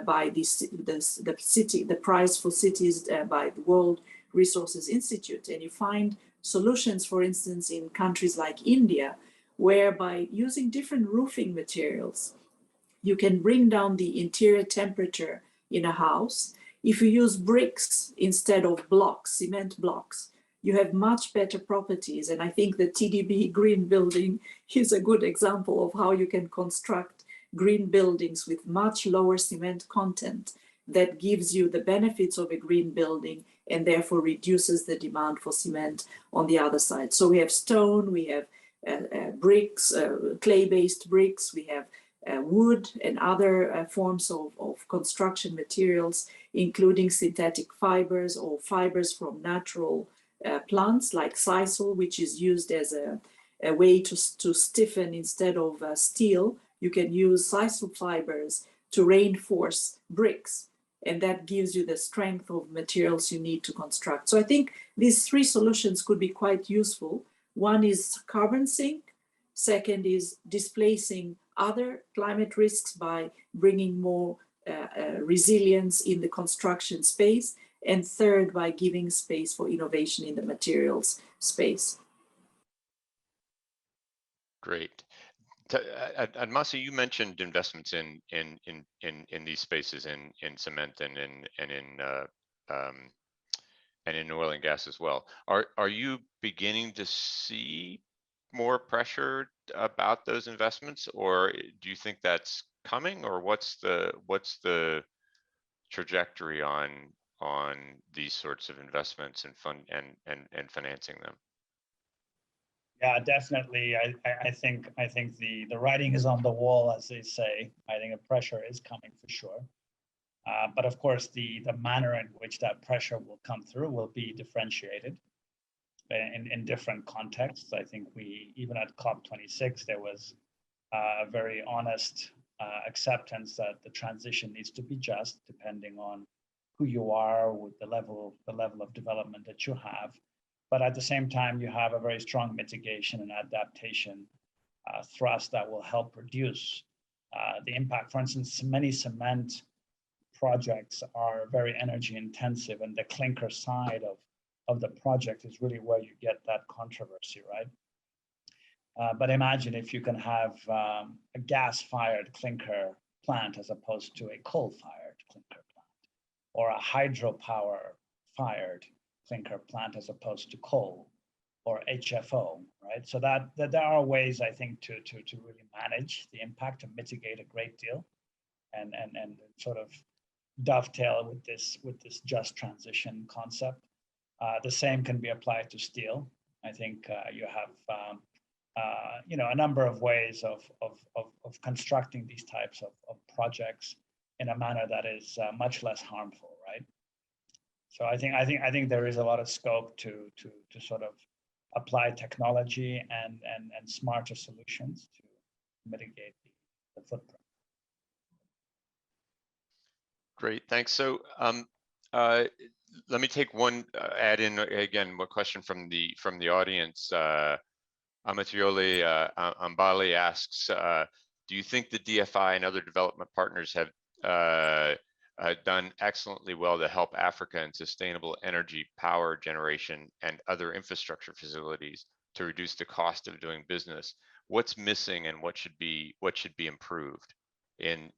by the Prize for Cities by the World Resources Institute. And you find solutions, for instance, in countries like India, where by using different roofing materials, you can bring down the interior temperature in a house. If you use bricks instead of blocks, cement blocks, you have much better properties. And I think the TDB green building is a good example of how you can construct green buildings with much lower cement content that gives you the benefits of a green building and therefore reduces the demand for cement on the other side. So we have stone, we have bricks, clay-based bricks, we have wood and other forms of construction materials, including synthetic fibers or fibers from natural plants like sisal, which is used as a way to stiffen instead of steel. You can use sisal fibers to reinforce bricks, and that gives you the strength of materials you need to construct. So I think these three solutions could be quite useful. One is carbon sink. Second is displacing other climate risks by bringing more resilience in the construction space. And third, by giving space for innovation in the materials space. Great. Admassu, you mentioned investments in these spaces in cement and in oil and gas as well. Are you beginning to see more pressure about those investments, or do you think that's coming, or what's the trajectory on these sorts of investments and financing them? Yeah, definitely. I think the writing is on the wall, as they say. I think the pressure is coming for sure. But of course, the manner in which that pressure will come through will be differentiated in different contexts. I think even at COP26, there was a very honest acceptance that the transition needs to be just, depending on who you are, with the level of development that you have. But at the same time, you have a very strong mitigation and adaptation thrust that will help reduce the impact. For instance, many cement projects are very energy intensive, and the clinker side of the project is really where you get that controversy, right? But imagine if you can have a gas-fired clinker plant as opposed to a coal-fired clinker plant, or a hydropower-fired clinker plant as opposed to coal, or HFO, right? So that there are ways, I think, to really manage the impact, to mitigate a great deal, and sort of dovetail with this just transition concept. The same can be applied to steel. I think you have a number of ways of constructing these types of projects in a manner that is much less harmful, right? So I think there is a lot of scope to sort of apply technology and smarter solutions to mitigate the footprint. Great, thanks. So let me take add in again one question from the audience. Amatrioli Ambali asks, do you think the DFI and other development partners have done excellently well to help Africa in sustainable energy, power generation, and other infrastructure facilities to reduce the cost of doing business? What's missing, and what should be improved, in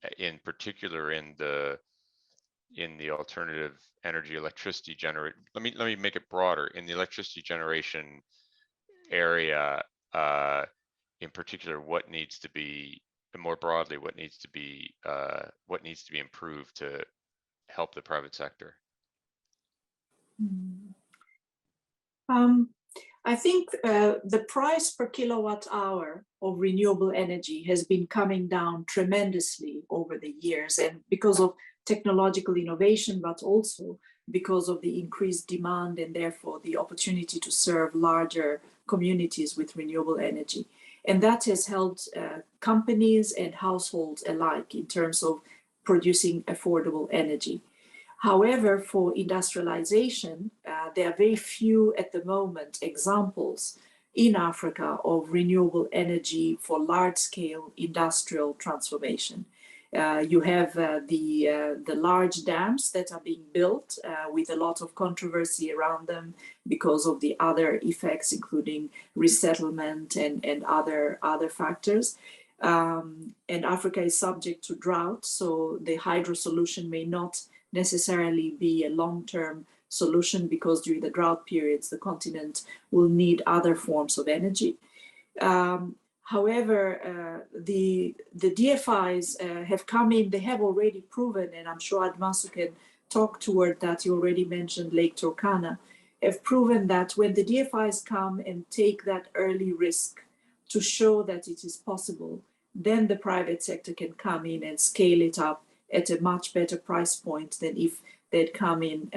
particular in the alternative energy, electricity generation? Let me make it broader. In the electricity generation area, in particular, what needs to be, and more broadly, what needs to be improved to help the private sector? I think the price per kilowatt hour of renewable energy has been coming down tremendously over the years, and because of technological innovation, but also because of the increased demand and therefore the opportunity to serve larger communities with renewable energy. And that has helped companies and households alike in terms of producing affordable energy. However, for industrialization, there are very few at the moment examples in Africa of renewable energy for large-scale industrial transformation. You have the large dams that are being built with a lot of controversy around them because of the other effects, including resettlement and other factors. And Africa is subject to drought, so the hydro solution may not necessarily be a long-term solution, because during the drought periods, the continent will need other forms of energy. However, the DFIs have come in, they have already proven, and I'm sure Admassu can talk toward that, you already mentioned Lake Turkana, have proven that when the DFIs come and take that early risk to show that it is possible, then the private sector can come in and scale it up at a much better price point than if they'd come in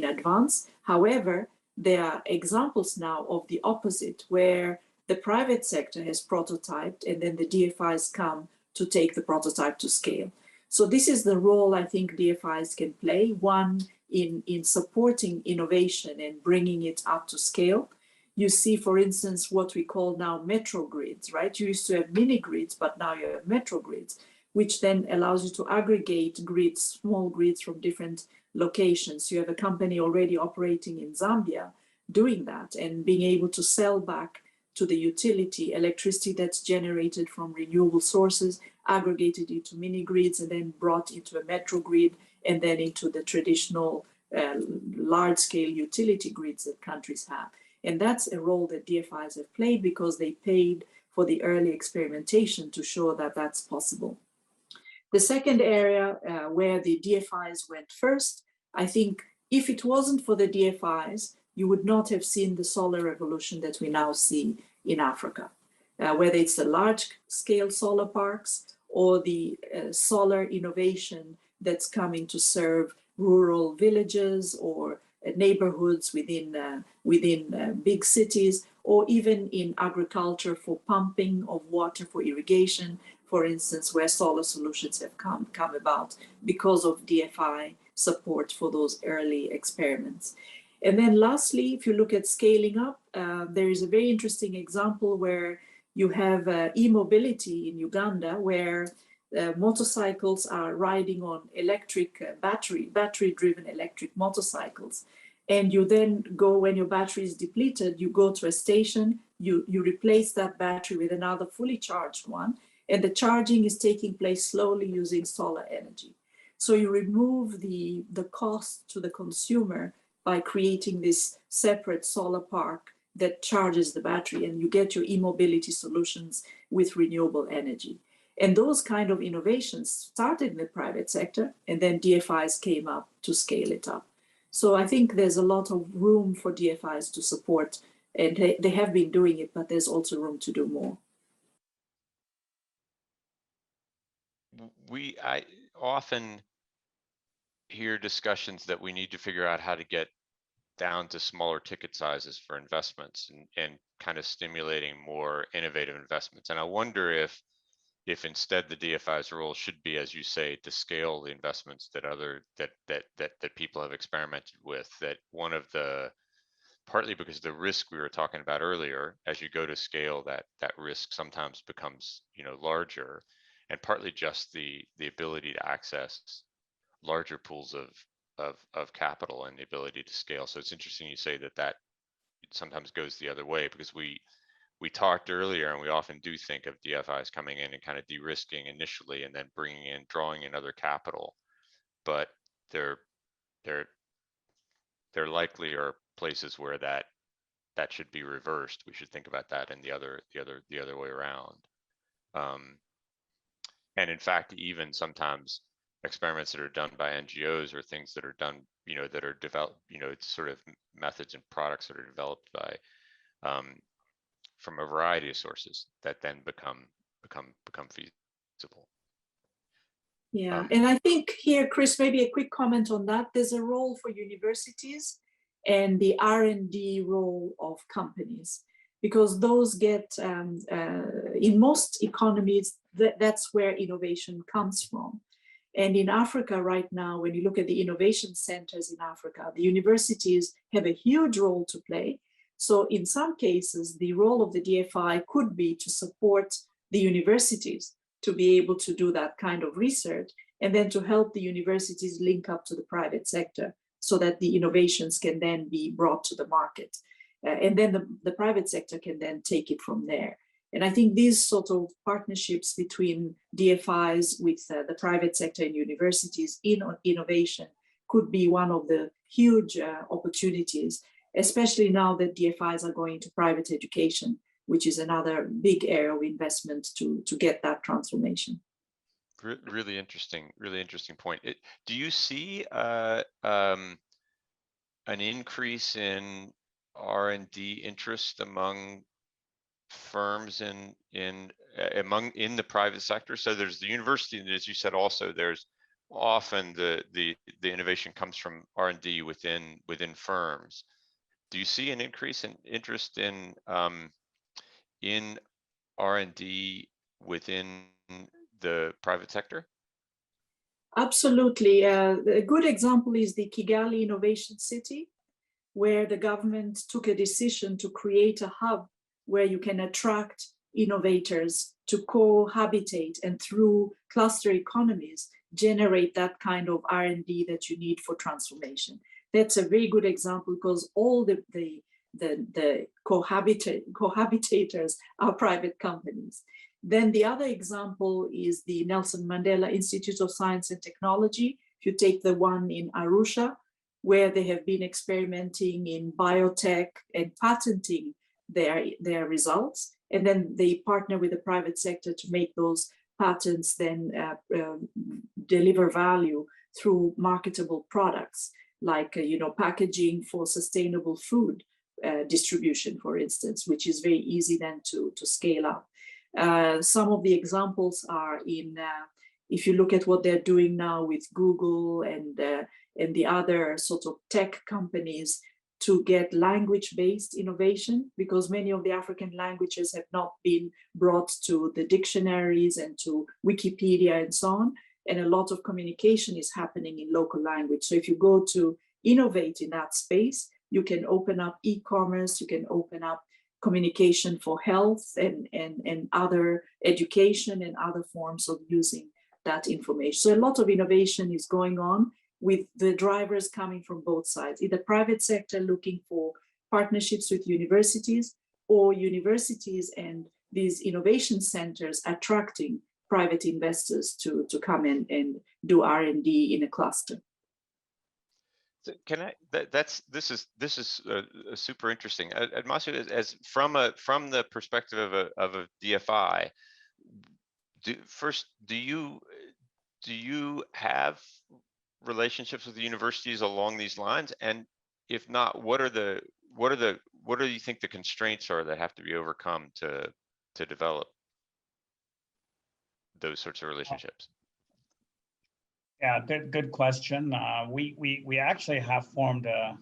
advance. However, there are examples now of the opposite, where the private sector has prototyped and then the DFIs come to take the prototype to scale. So this is the role I think DFIs can play, one in supporting innovation and bringing it up to scale. You see, for instance, what we call now metro grids, right? You used to have mini grids, but now you have metro grids, which then allows you to aggregate grids, small grids from different locations. You have a company already operating in Zambia doing that and being able to sell back to the utility electricity that's generated from renewable sources, aggregated into mini grids, and then brought into a metro grid, and then into the traditional large-scale utility grids that countries have. And that's a role that DFIs have played, because they paid for the early experimentation to show that that's possible. The second area where the DFIs went first, I think if it wasn't for the DFIs, you would not have seen the solar revolution that we now see in Africa, whether it's the large-scale solar parks or the solar innovation that's coming to serve rural villages or neighborhoods within big cities, or even in agriculture for pumping of water for irrigation, for instance, where solar solutions have come about because of DFI support for those early experiments. And then lastly, if you look at scaling up, there is a very interesting example where you have e-mobility in Uganda, where motorcycles are riding on electric battery-driven electric motorcycles. And you then go, when your battery is depleted, you go to a station, you replace that battery with another fully charged one, and the charging is taking place slowly using solar energy. So you remove the cost to the consumer by creating this separate solar park that charges the battery, and you get your e-mobility solutions with renewable energy. And those kind of innovations started in the private sector, and then DFIs came up to scale it up. So I think there's a lot of room for DFIs to support, and they have been doing it, but there's also room to do more. I often hear discussions that we need to figure out how to get down to smaller ticket sizes for investments and kind of stimulating more innovative investments. And I wonder if instead the DFI's role should be, as you say, to scale the investments that people have experimented with. That one of the, partly because the risk we were talking about earlier, as you go to scale, that risk sometimes becomes, larger, and partly just the ability to access larger pools of capital and the ability to scale. So it's interesting you say that sometimes goes the other way, because we talked earlier, and we often do think of DFIs coming in and kind of de-risking initially, and then drawing in other capital. But there likely are places where that should be reversed. We should think about that in the other way around. And in fact, even sometimes experiments that are done by NGOs or things that are done, that are developed, sort of methods and products that are developed by from a variety of sources that then become feasible. Yeah, and I think here, Chris, maybe a quick comment on that. There's a role for universities and the R&D role of companies, because those get, in most economies, that's where innovation comes from. And in Africa right now, when you look at the innovation centers in Africa, the universities have a huge role to play. So in some cases, the role of the DFI could be to support the universities to be able to do that kind of research, and then to help the universities link up to the private sector so that the innovations can then be brought to the market. And then the private sector can then take it from there. And I think these sort of partnerships between DFIs with the private sector and universities in innovation could be one of the huge opportunities, especially now that DFIs are going to private education, which is another big area of investment to get that transformation. Really interesting point. Do you see an increase in R&D interest among firms in the private sector? So there's the university, and as you said, also there's often the innovation comes from R&D within firms. Do you see an increase in interest in R&D within the private sector? Absolutely. A good example is the Kigali Innovation City, where the government took a decision to create a hub where you can attract innovators to cohabitate and through cluster economies generate that kind of R&D that you need for transformation. That's a very good example because all the cohabitators are private companies. Then the other example is the Nelson Mandela Institute of Science and Technology. If you take the one in Arusha, where they have been experimenting in biotech and patenting their results, and then they partner with the private sector to make those patents then deliver value through marketable products, like packaging for sustainable food distribution, for instance, which is very easy then to scale up. Some of the examples are in, if you look at what they're doing now with Google and the other sort of tech companies to get language-based innovation, because many of the African languages have not been brought to the dictionaries and to Wikipedia and so on. And a lot of communication is happening in local language. So if you go to innovate in that space, you can open up e-commerce, you can open up communication for health and other education and other forms of using that information. So a lot of innovation is going on with the drivers coming from both sides, either private sector looking for partnerships with universities, or universities and these innovation centers attracting private investors to come in and do R&D in a cluster. So can I? This is super interesting. Admassu, as from the perspective of a DFI, do you have relationships with the universities along these lines? And if not, what do you think the constraints are that have to be overcome to develop those sorts of relationships? Yeah, good question. We actually have formed a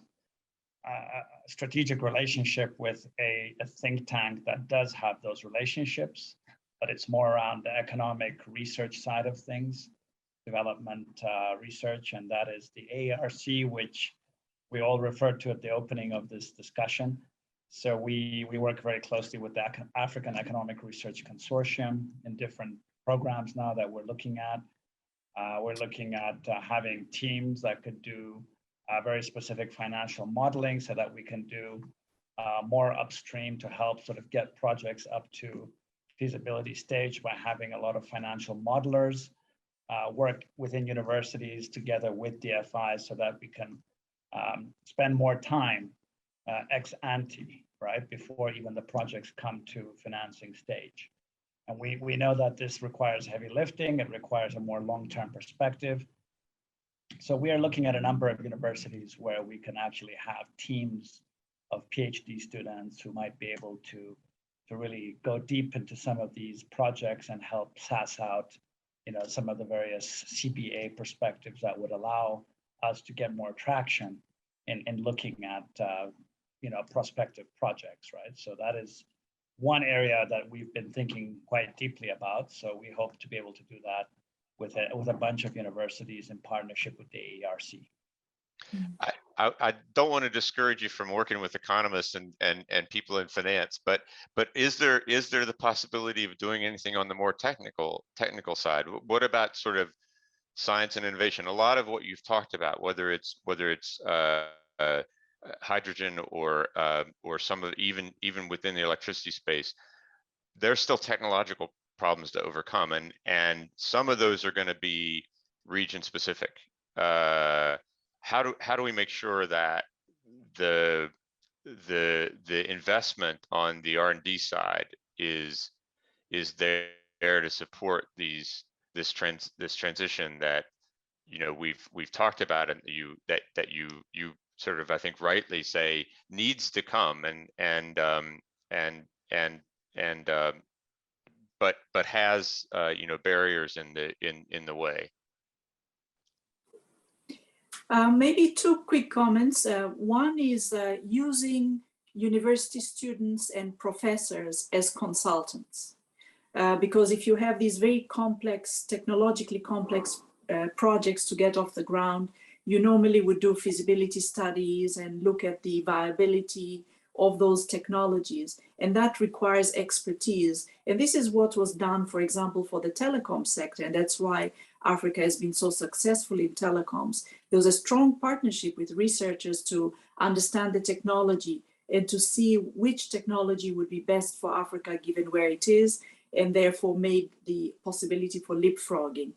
strategic relationship with a think tank that does have those relationships, but it's more around the economic research side of things, development research, and that is the ARC, which we all referred to at the opening of this discussion. So we work very closely with the African Economic Research Consortium in different programs now that we're looking at. We're looking at having teams that could do very specific financial modeling so that we can do more upstream to help sort of get projects up to feasibility stage by having a lot of financial modelers work within universities together with DFIs so that we can spend more time ex ante, right, before even the projects come to financing stage. And we know that this requires heavy lifting, it requires a more long-term perspective. So we are looking at a number of universities where we can actually have teams of PhD students who might be able to really go deep into some of these projects and help suss out some of the various CBA perspectives that would allow us to get more traction in looking at prospective projects, right? So that is one area that we've been thinking quite deeply about. So we hope to be able to do that with a bunch of universities in partnership with the AERC. I don't want to discourage you from working with economists and people in finance, but is there the possibility of doing anything on the more technical side? What about sort of science and innovation? A lot of what you've talked about, whether it's hydrogen or some of even within the electricity space, there's still technological problems to overcome, and some of those are going to be region specific. How do we make sure that the investment on the R&D side is there to support this transition that we've talked about, and that you sort of, I think, rightly say needs to come, but has barriers in the way. Maybe two quick comments. One is using university students and professors as consultants. Because if you have these very complex, technologically complex projects to get off the ground, you normally would do feasibility studies and look at the viability of those technologies, and that requires expertise. And this is what was done, for example, for the telecom sector, and that's why Africa has been so successful in telecoms. There was a strong partnership with researchers to understand the technology and to see which technology would be best for Africa given where it is, and therefore made the possibility for leapfrogging.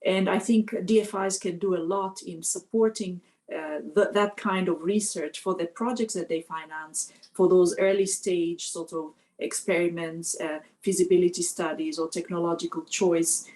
And I think DFIs can do a lot in supporting that kind of research for the projects that they finance, for those early stage sort of experiments, feasibility studies, or technological choice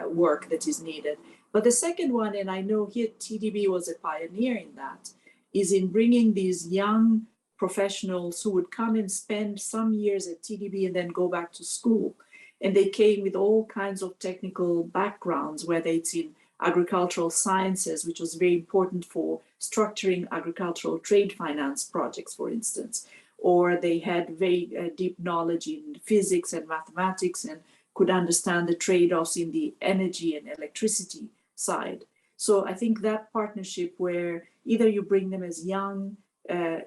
work that is needed. But the second one, and I know here TDB was a pioneer in that, is in bringing these young professionals who would come and spend some years at TDB and then go back to school. And they came with all kinds of technical backgrounds, whether it's in agricultural sciences, which was very important for structuring agricultural trade finance projects, for instance, or they had very deep knowledge in physics and mathematics and could understand the trade-offs in the energy and electricity side. So I think that partnership where either you bring them as young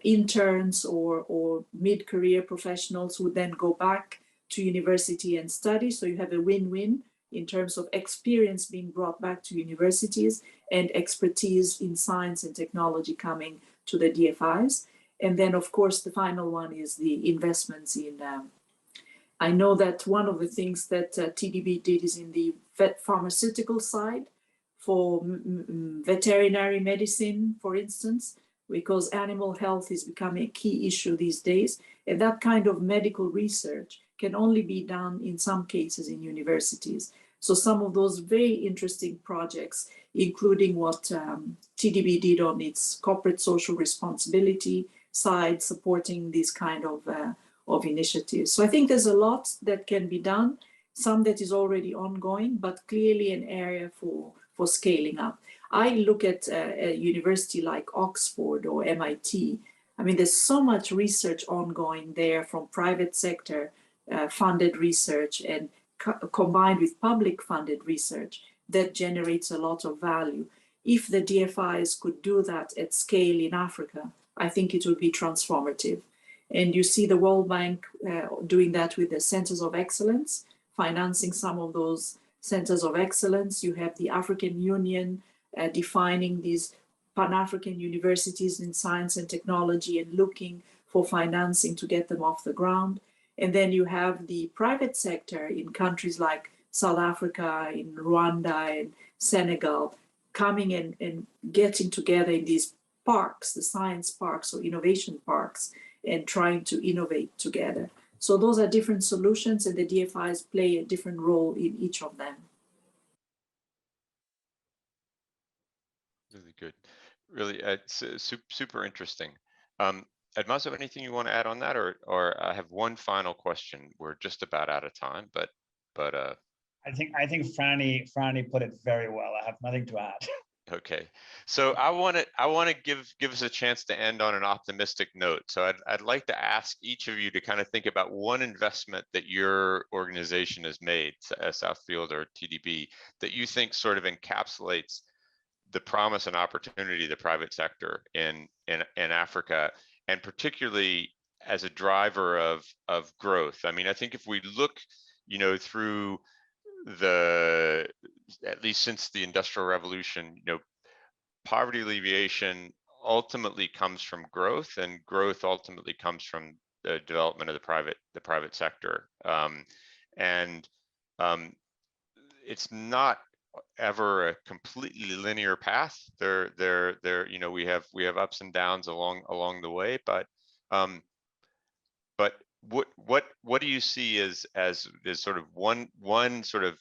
interns or mid-career professionals who then go back to university and study, so you have a win-win in terms of experience being brought back to universities and expertise in science and technology coming to the DFIs. And then, of course, the final one is the investments in, I know that one of the things that TDB did is in the pharmaceutical side for veterinary medicine, for instance, because animal health is becoming a key issue these days. And that kind of medical research can only be done in some cases in universities. So some of those very interesting projects, including what TDB did on its corporate social responsibility side, supporting these kind of initiatives. So I think there's a lot that can be done, some that is already ongoing, but clearly an area for scaling up. I look at a university like Oxford or MIT. I mean, there's so much research ongoing there from private sector funded research and combined with public funded research that generates a lot of value. If the DFIs could do that at scale in Africa, I think it would be transformative. And you see the World Bank doing that with the centers of excellence, financing some of those centers of excellence. You have the African Union defining these Pan-African universities in science and technology and looking for financing to get them off the ground. And then you have the private sector in countries like South Africa, in Rwanda and Senegal, coming and getting together in these parks, the science parks or innovation parks, and trying to innovate together. So those are different solutions, and the DFIs play a different role in each of them. Really good. Really super interesting. Admassu, anything you want to add on that, or I have one final question. We're just about out of time, but I think Frannie put it very well. I have nothing to add. Okay, so I want to give us a chance to end on an optimistic note. So I'd like to ask each of you to kind of think about one investment that your organization has made, Southfield or TDB, that you think sort of encapsulates the promise and opportunity of the private sector in Africa, and particularly as a driver of growth. I mean, I think if we look, you know, through at least since the Industrial Revolution, you know, poverty alleviation ultimately comes from growth, and growth ultimately comes from the development of the private sector. It's not ever a completely linear path. You know, we have ups and downs along the way, but what do you see as sort of one sort of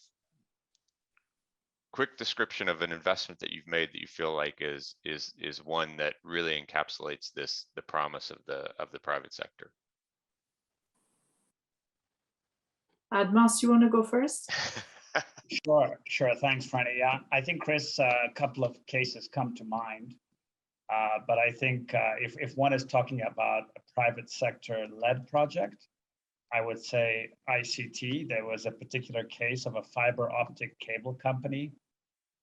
quick description of an investment that you've made that you feel like is one that really encapsulates the promise of the private sector? Admassu, you want to go first? Sure. Thanks, Frannie. Yeah, I think, Chris, a couple of cases come to mind. But I think if one is talking about a private sector-led project, I would say ICT. There was a particular case of a fiber optic cable company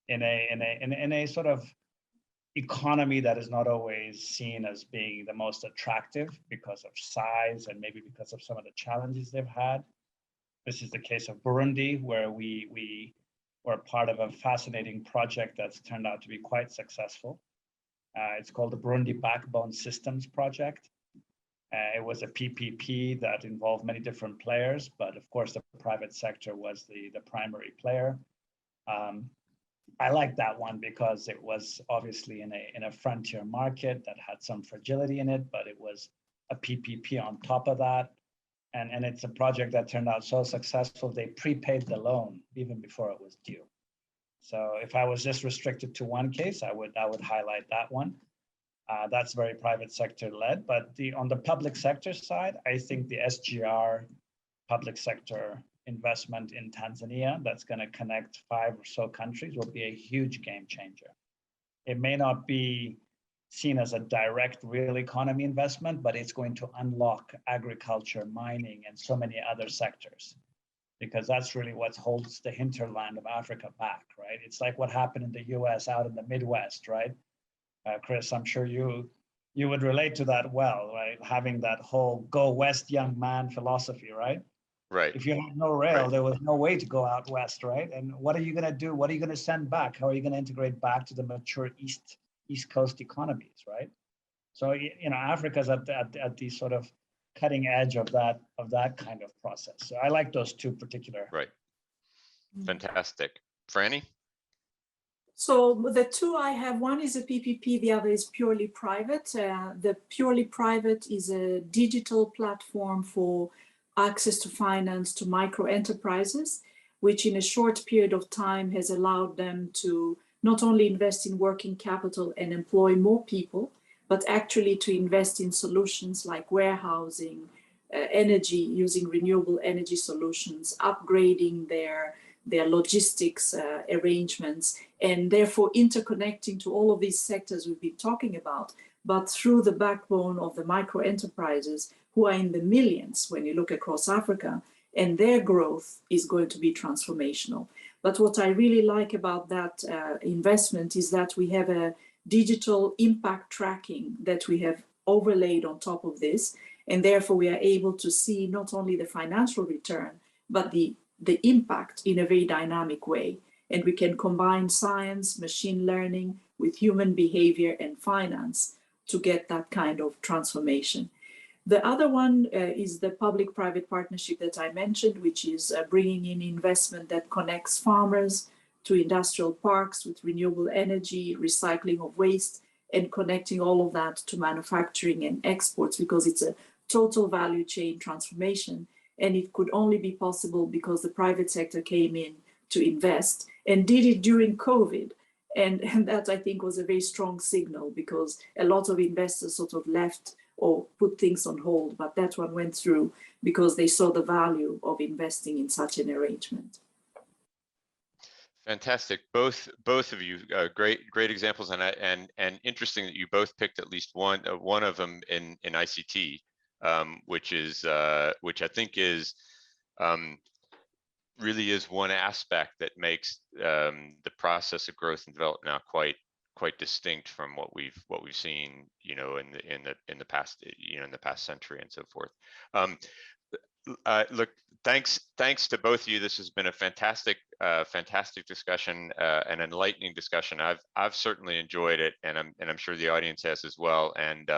in a sort of economy that is not always seen as being the most attractive because of size and maybe because of some of the challenges they've had. This is the case of Burundi, where we were part of a fascinating project that's turned out to be quite successful. It's called the Burundi Backbone Systems Project. It was a PPP that involved many different players, but of course the private sector was the primary player. I like that one because it was obviously in a frontier market that had some fragility in it, but it was a PPP on top of that. And it's a project that turned out so successful, they prepaid the loan even before it was due. So if I was just restricted to one case, I would highlight that one. That's very private sector led, but on the public sector side, I think the SGR public sector investment in Tanzania that's going to connect 5 or so countries will be a huge game changer. It may not be seen as a direct real economy investment, but it's going to unlock agriculture, mining, and so many other sectors, because that's really what holds the hinterland of Africa back, right? It's like what happened in the US out in the Midwest, right? Chris, I'm sure you would relate to that well, right? Having that whole go west young man philosophy, right? Right. If you had no rail, there was no way to go out west, right? And what are you going to do? What are you going to send back? How are you going to integrate back to the mature East Coast economies, right? So, you know, Africa's at the sort of cutting edge of that kind of process. So I like those two particular. Right. Fantastic. Frannie? So the two I have, one is a PPP, the other is purely private. The purely private is a digital platform for access to finance to micro enterprises, which in a short period of time has allowed them to not only invest in working capital and employ more people, but actually to invest in solutions like warehousing, energy, using renewable energy solutions, upgrading their logistics arrangements, and therefore interconnecting to all of these sectors we've been talking about, but through the backbone of the micro enterprises who are in the millions when you look across Africa, and their growth is going to be transformational. But what I really like about that investment is that we have a digital impact tracking that we have overlaid on top of this, and therefore we are able to see not only the financial return, but the impact in a very dynamic way. And we can combine science, machine learning with human behavior and finance to get that kind of transformation. The other one is the public-private partnership that I mentioned, which is bringing in investment that connects farmers to industrial parks with renewable energy, recycling of waste, and connecting all of that to manufacturing and exports, because it's a total value chain transformation. And it could only be possible because the private sector came in to invest and did it during COVID. And that, I think, was a very strong signal, because a lot of investors sort of left or put things on hold, but that one went through because they saw the value of investing in such an arrangement. Fantastic, both of you, great examples, and interesting that you both picked at least one of them in ICT, which I think is really is one aspect that makes the process of growth and development now quite distinct from what we've seen, you know, in the past, you know, in the past century and so forth. Look, thanks to both of you. This has been a fantastic discussion, an enlightening discussion. I've certainly enjoyed it, and I'm sure the audience has as well. And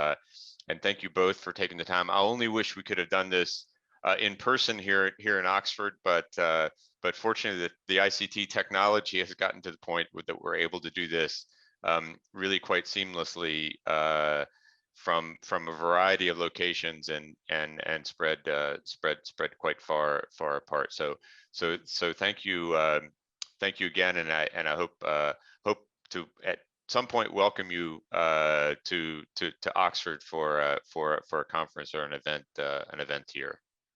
thank you both for taking the time. I only wish we could have done this in person here in Oxford, but fortunately the ICT technology has gotten to the point that we're able to do this really quite seamlessly from a variety of locations and spread quite far apart. So thank you again, and I hope to at some point welcome you to Oxford for a conference or an event here.